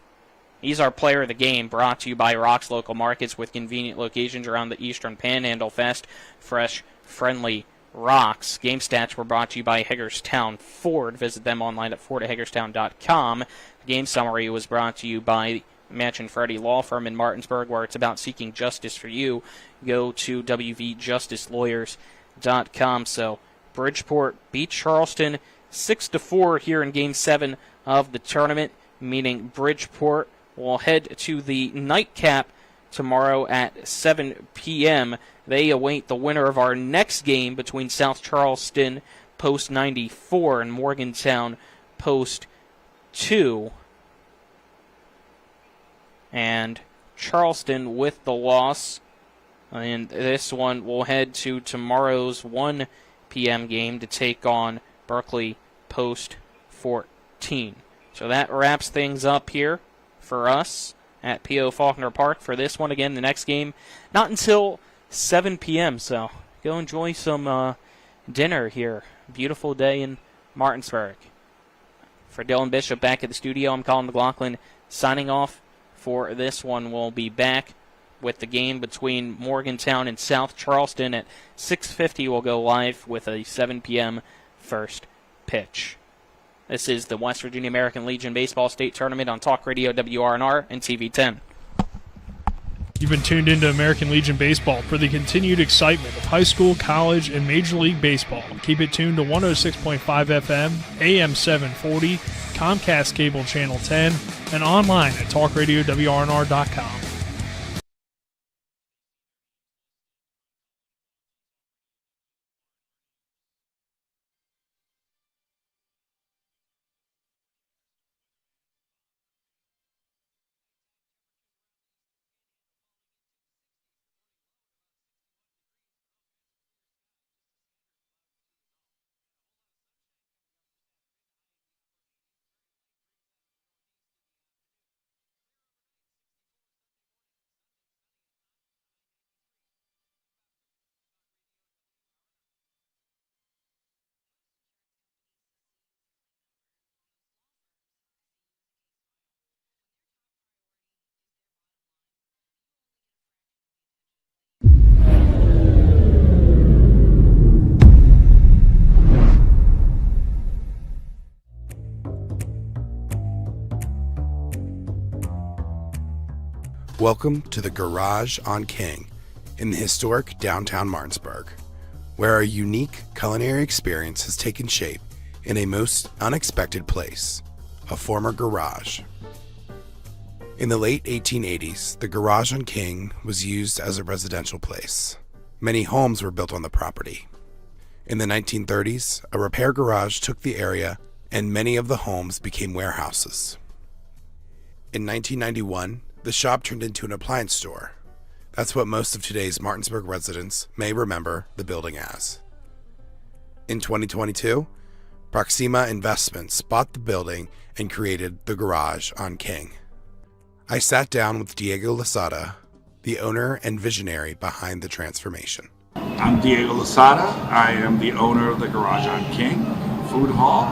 Speaker 3: He's our player of the game, brought to you by Rock's Local Markets with convenient locations around the Eastern Panhandle. Fast, fresh, friendly Rocks. Game stats were brought to you by Hagerstown Ford. Visit them online at fordhagerstown.com. The game summary was brought to you by Match and Freddie Law Firm in Martinsburg, where it's about seeking justice for you. Go to wvjusticelawyers.com. So Bridgeport beat Charleston 6-4 here in Game 7 of the tournament, meaning Bridgeport will head to the nightcap tomorrow at 7 p.m. They await the winner of our next game between South Charleston Post 94 and Morgantown Post 2. And Charleston with the loss. And this one will head to tomorrow's 1 p.m. game to take on Berkeley Post 14. So that wraps things up here for us at P.O. Faulkner Park for this one. Again, the next game, not until 7 p.m., so go enjoy some dinner here. Beautiful day in Martinsburg. For Dylan Bishop back at the studio, I'm Colin McLaughlin signing off for this one. We'll be back with the game between Morgantown and South Charleston at 6:50. We'll go live with a 7 p.m. first pitch. This is the West Virginia American Legion Baseball State Tournament on Talk Radio WRNR and TV 10.
Speaker 10: You've been tuned into American Legion Baseball for the continued excitement of high school, college, and Major League Baseball. Keep it tuned to 106.5 FM, AM 740, Comcast Cable Channel 10, and online at talkradiowrnr.com.
Speaker 8: Welcome to the Garage on King in the historic downtown Martinsburg, where a unique culinary experience has taken shape in a most unexpected place, a former garage. In the late 1880s, the Garage on King was used as a residential place. Many homes were built on the property. In the 1930s, a repair garage took the area and many of the homes became warehouses. In 1991, the shop turned into an appliance store. That's what most of today's Martinsburg residents may remember the building as. In 2022, Proxima Investments bought the building and created the Garage on King. I sat down with Diego Lasada, the owner and visionary behind the transformation.
Speaker 17: I'm Diego Lasada. I am the owner of the Garage on King Food Hall.